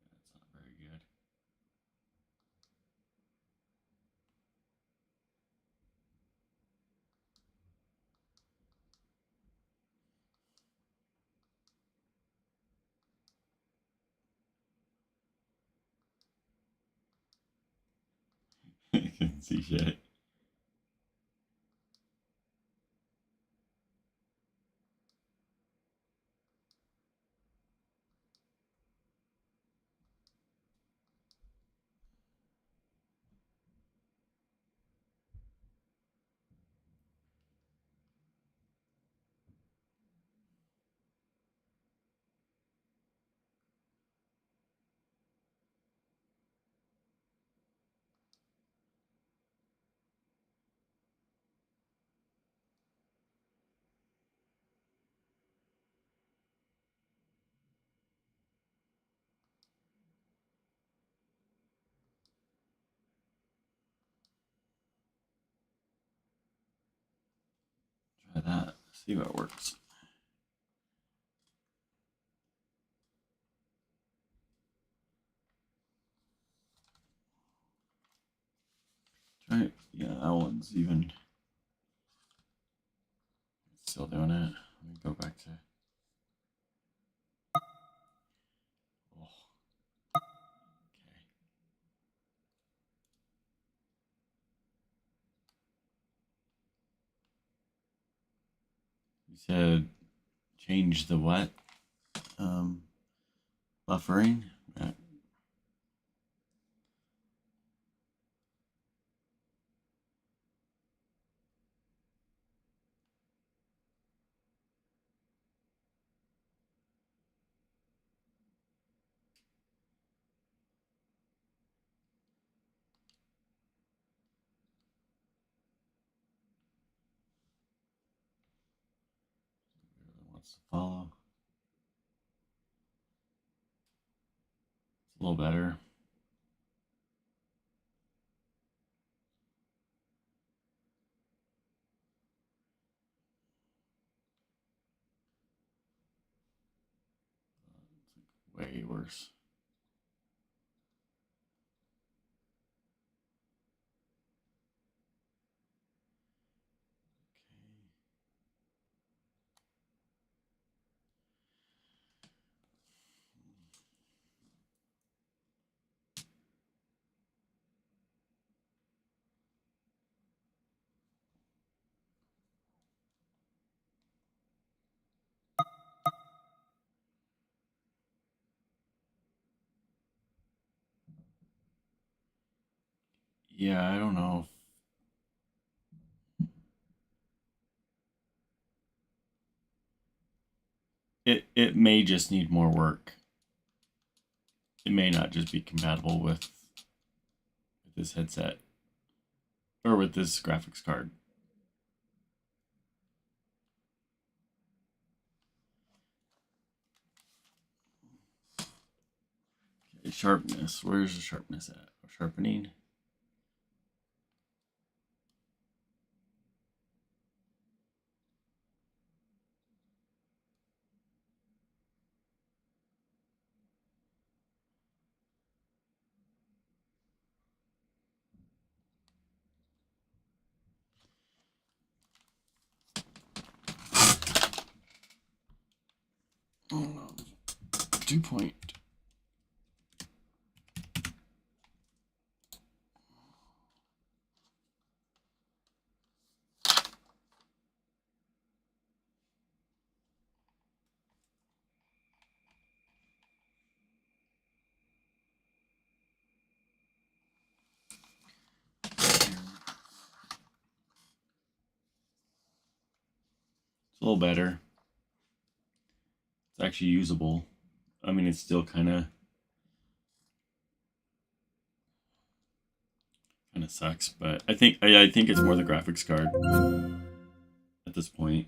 That's not very good. I can see shit. See what works. Right, yeah, that one's even still doing it. Let me go back to. Oh, okay. You said change the what? Buffering. Right. Wants to follow. It's a little better. It's like way worse. Yeah, I don't know. It may just need more work. It may not just be compatible with this headset or with this graphics card. Okay, sharpness. Where's the sharpness at? Sharpening. Oh no. 2 point. It's a little better. It's actually usable. I mean, it's still kind of sucks, but I think it's more the graphics card at this point.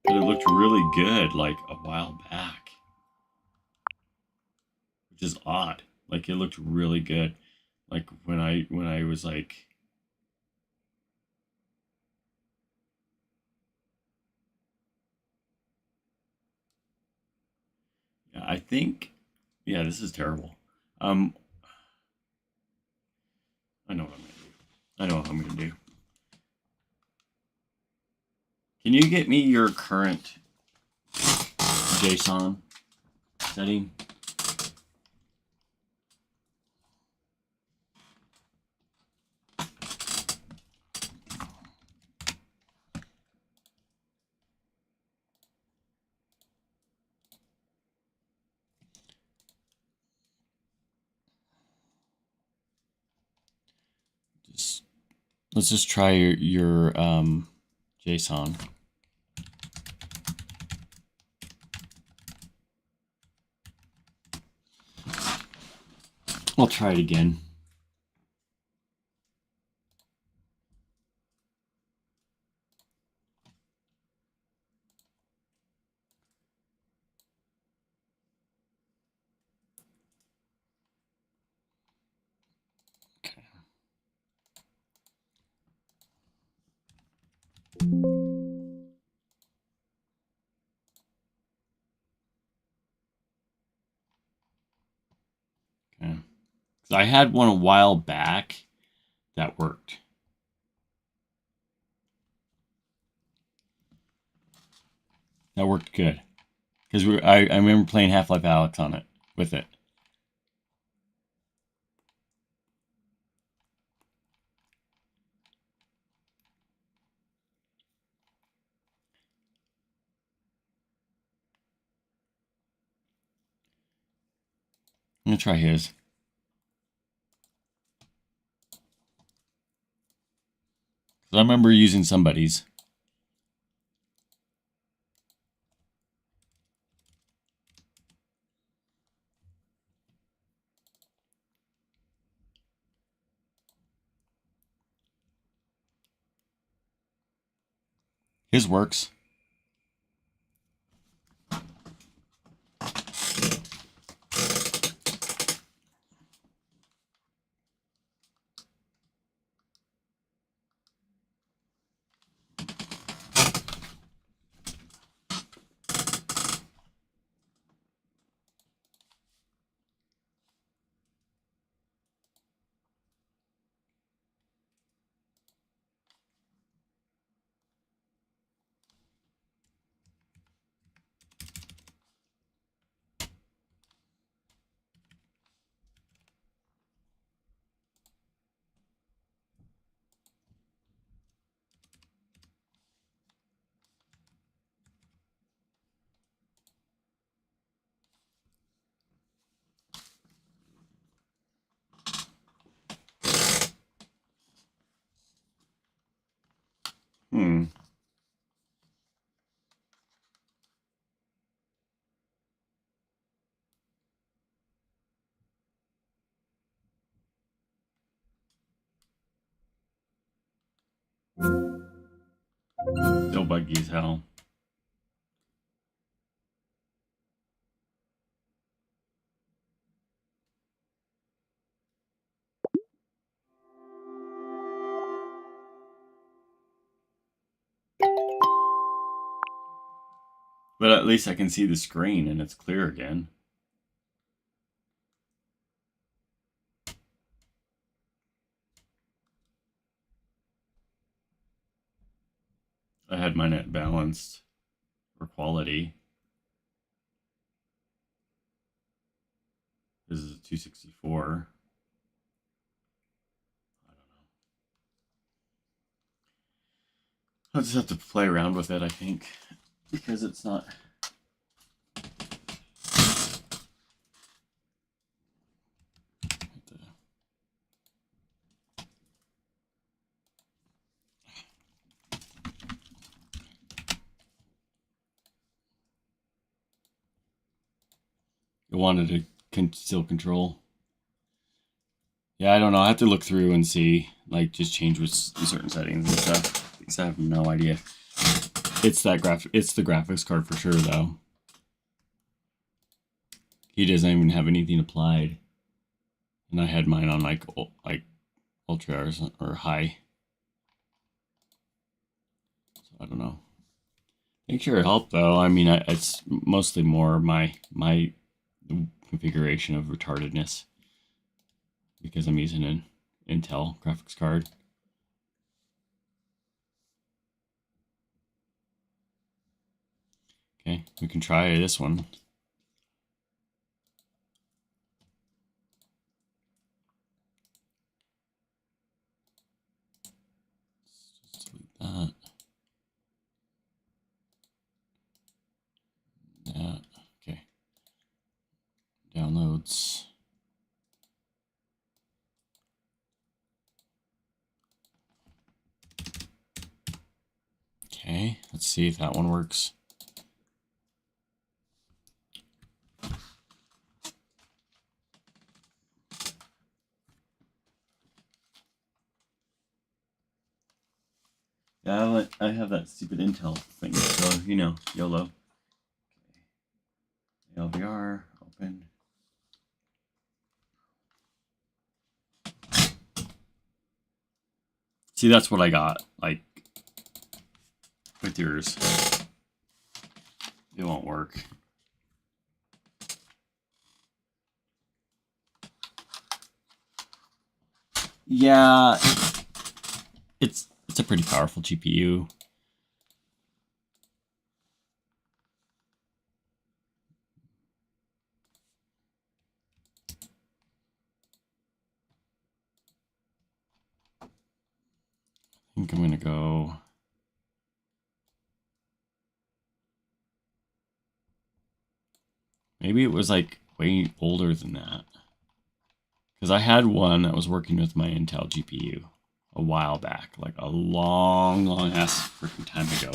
But it looked really good like a while back, which is odd. Like it looked really good, like when I was like. Yeah, I think, yeah, this is terrible. Um, I know what I'm gonna do. I know what I'm gonna do. Can you get me your current JSON setting? Just let's just try your JSON. I'll try it again. I had one a while back that worked. That worked good. Because I remember playing Half-Life Alyx on it, with it. I'm going to try his. I remember using somebody's. His works. Hmm. Still buggy as hell. But at least I can see the screen and it's clear again. I had mine at balanced for quality. This is a 264. I don't know. I'll just have to play around with it, I think, because it's not. I wanted to still control. Yeah, I don't know. I have to look through and see, like, just change with certain settings and stuff. Because I have no idea. It's the graphics card for sure, though. He doesn't even have anything applied, and I had mine on like ultra or high. So I don't know. Make sure it helped though. I mean, it's mostly more my configuration of retardedness because I'm using an Intel graphics card. Okay, we can try this one. Let's just delete that. That. Okay. Downloads. Okay, let's see if that one works. Yeah, I have that stupid Intel thing, so you know, YOLO. Okay. alvr, open. See, that's what I got, like, with yours. It won't work. Yeah, it's a pretty powerful GPU. I think I'm gonna go. Maybe it was like way older than that. Because I had one that was working with my Intel GPU a while back, like a long, long ass freaking time ago.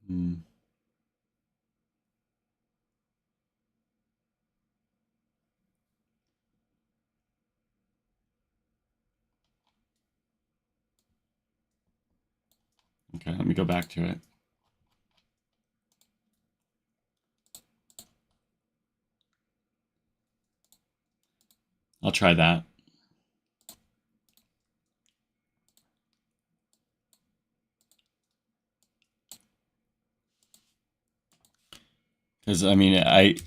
Hmm. Okay, let me go back to it. I'll try that. Because I mean, I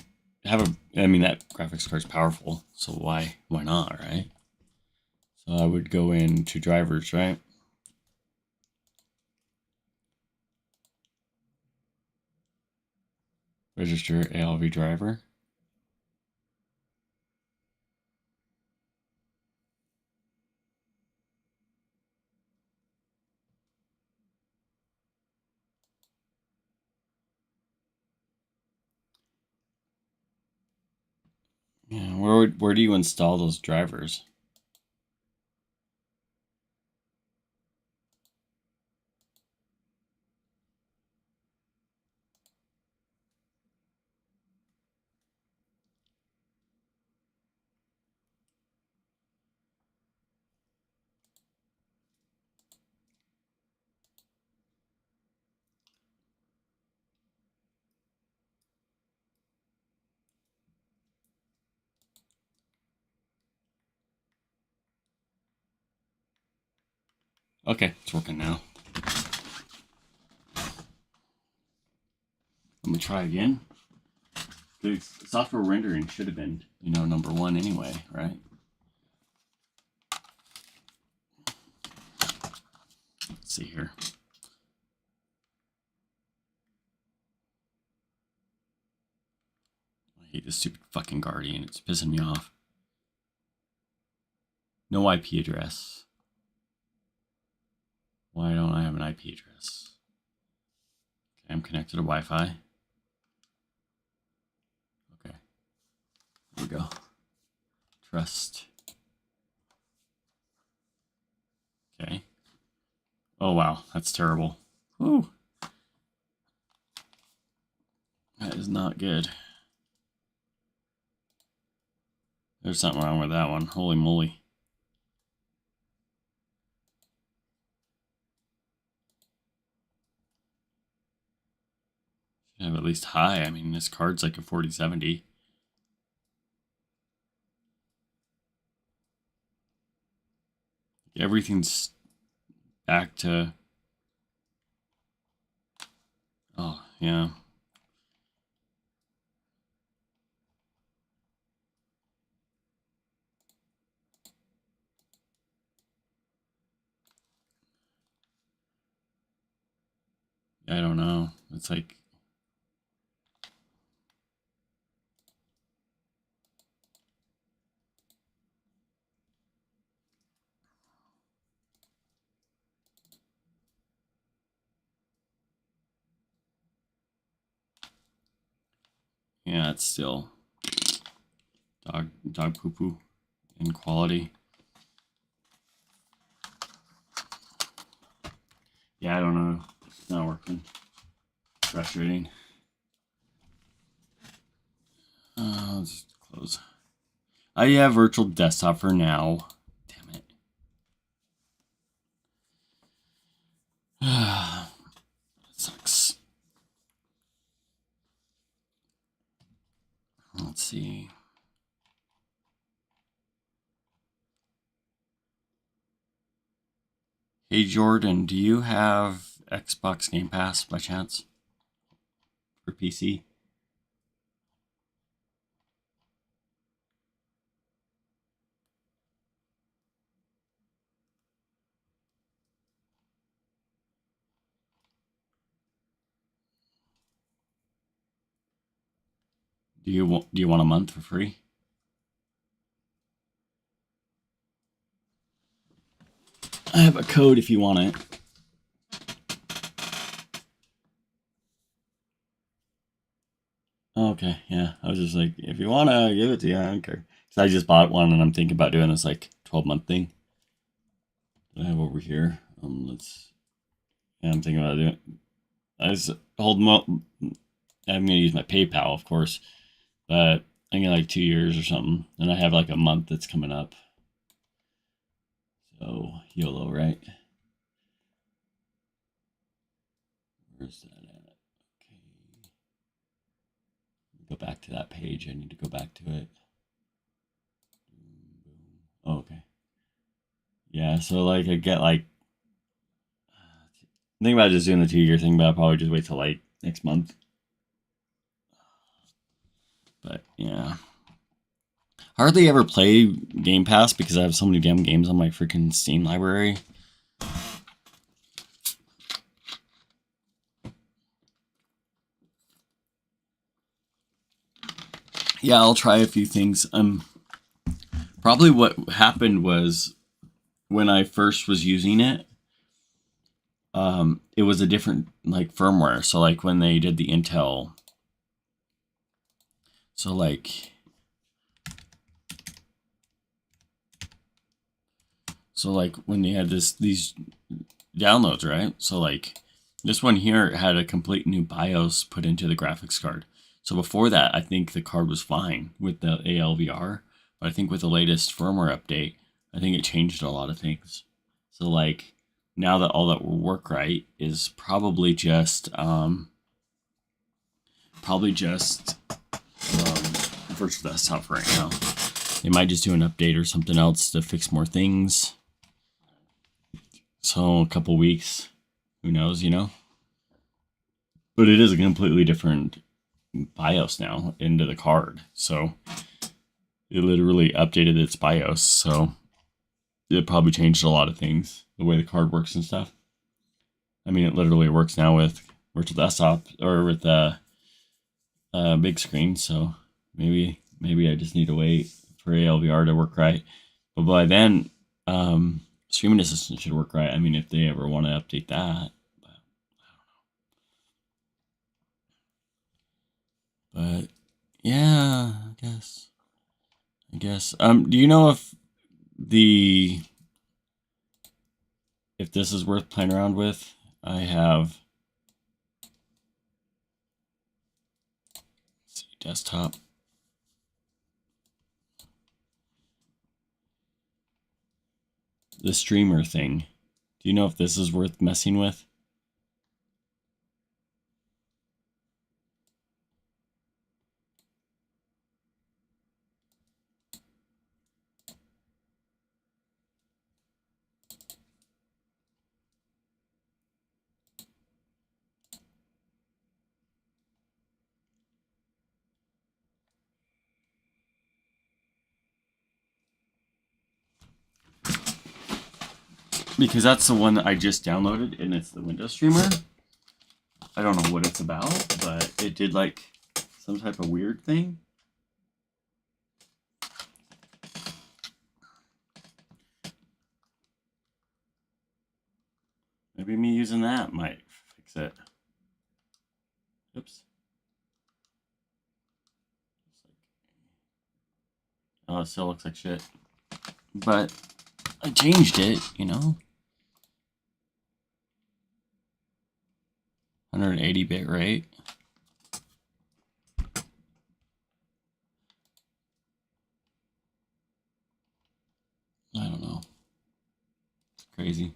have a. I mean, that graphics card's powerful, so why not, right? So I would go into drivers, right? Register ALV driver. Yeah, where do you install those drivers? Okay, it's working now. Let me try again. The software rendering should have been, number one anyway, right? Let's see here. I hate this stupid fucking Guardian. It's pissing me off. No IP address. Why don't I have an IP address? Okay, I'm connected to Wi-Fi. Okay, here we go. Trust. Okay. Oh wow, that's terrible. Whew. That is not good. There's something wrong with that one. Holy moly. Should have at least high. I mean, this card's like a 4070. Everything's back to. Oh, yeah. I don't know. It's like. Yeah, it's still dog poo poo in quality. Yeah, I don't know. It's not working. Frustrating. Let's just close. I have virtual desktop for now. Damn it. That sucks. Let's see. Hey Jordan, do you have Xbox Game Pass by chance for PC? Do you want a month for free? I have a code if you want it. Okay, yeah. I was just like, if you wanna give it to you, I don't care. Cause I just bought one and I'm thinking about doing this like 12-month thing that I have over here. Yeah, I'm thinking about doing. I just hold. I'm gonna use my PayPal, of course, but I'm gonna like 2 years or something, and I have like a month that's coming up. So YOLO, right? Where's that at? Okay, go back to that page. I need to go back to it. Oh, okay. Yeah, so like I get like think about just doing the 2 year thing, but I'll probably just wait till like next month. But yeah. Hardly ever play Game Pass because I have so many damn games on my freaking Steam library. Yeah, I'll try a few things. Probably what happened was when I first was using it, it was a different like firmware. So like when they did the Intel, so like when they had these downloads, right? So like this one here had a complete new BIOS put into the graphics card. So before that, I think the card was fine with the alvr, but I think with the latest firmware update, I think it changed a lot of things. So like now that all that will work right is probably just virtual desktop for right now. They might just do an update or something else to fix more things. So a couple weeks, who knows, you know? But it is a completely different BIOS now into the card. So it literally updated its BIOS. So it probably changed a lot of things, the way the card works and stuff. I mean, it literally works now with virtual desktop or with big screen. So maybe I just need to wait for alvr to work right. But by then, Streaming Assistant should work right. I mean, if they ever want to update that. But yeah, I guess. Do you know the if this is worth playing around with? I have let's see, desktop. The streamer thing. Do you know if this is worth messing with? Because that's the one that I just downloaded, and it's the Windows streamer. I don't know what it's about, but it did like some type of weird thing. Maybe me using that might fix it. Oops. Oh, it still looks like shit. But I changed it, you know? 180 bit rate. I don't know. It's crazy.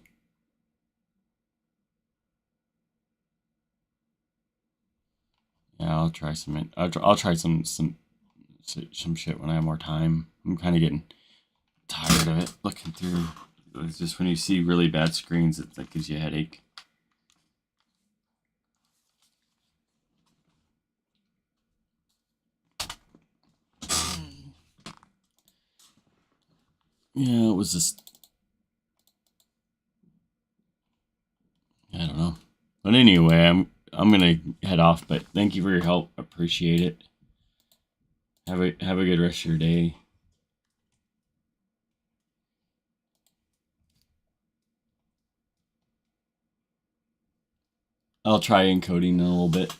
Yeah, I'll try some. I'll try some shit when I have more time. I'm kind of getting tired of it. Looking through It's just when you see really bad screens, that gives you a headache. Yeah, it was just, I don't know. But anyway, I'm gonna head off. But thank you for your help. Appreciate it. Have a good rest of your day. I'll try encoding in a little bit.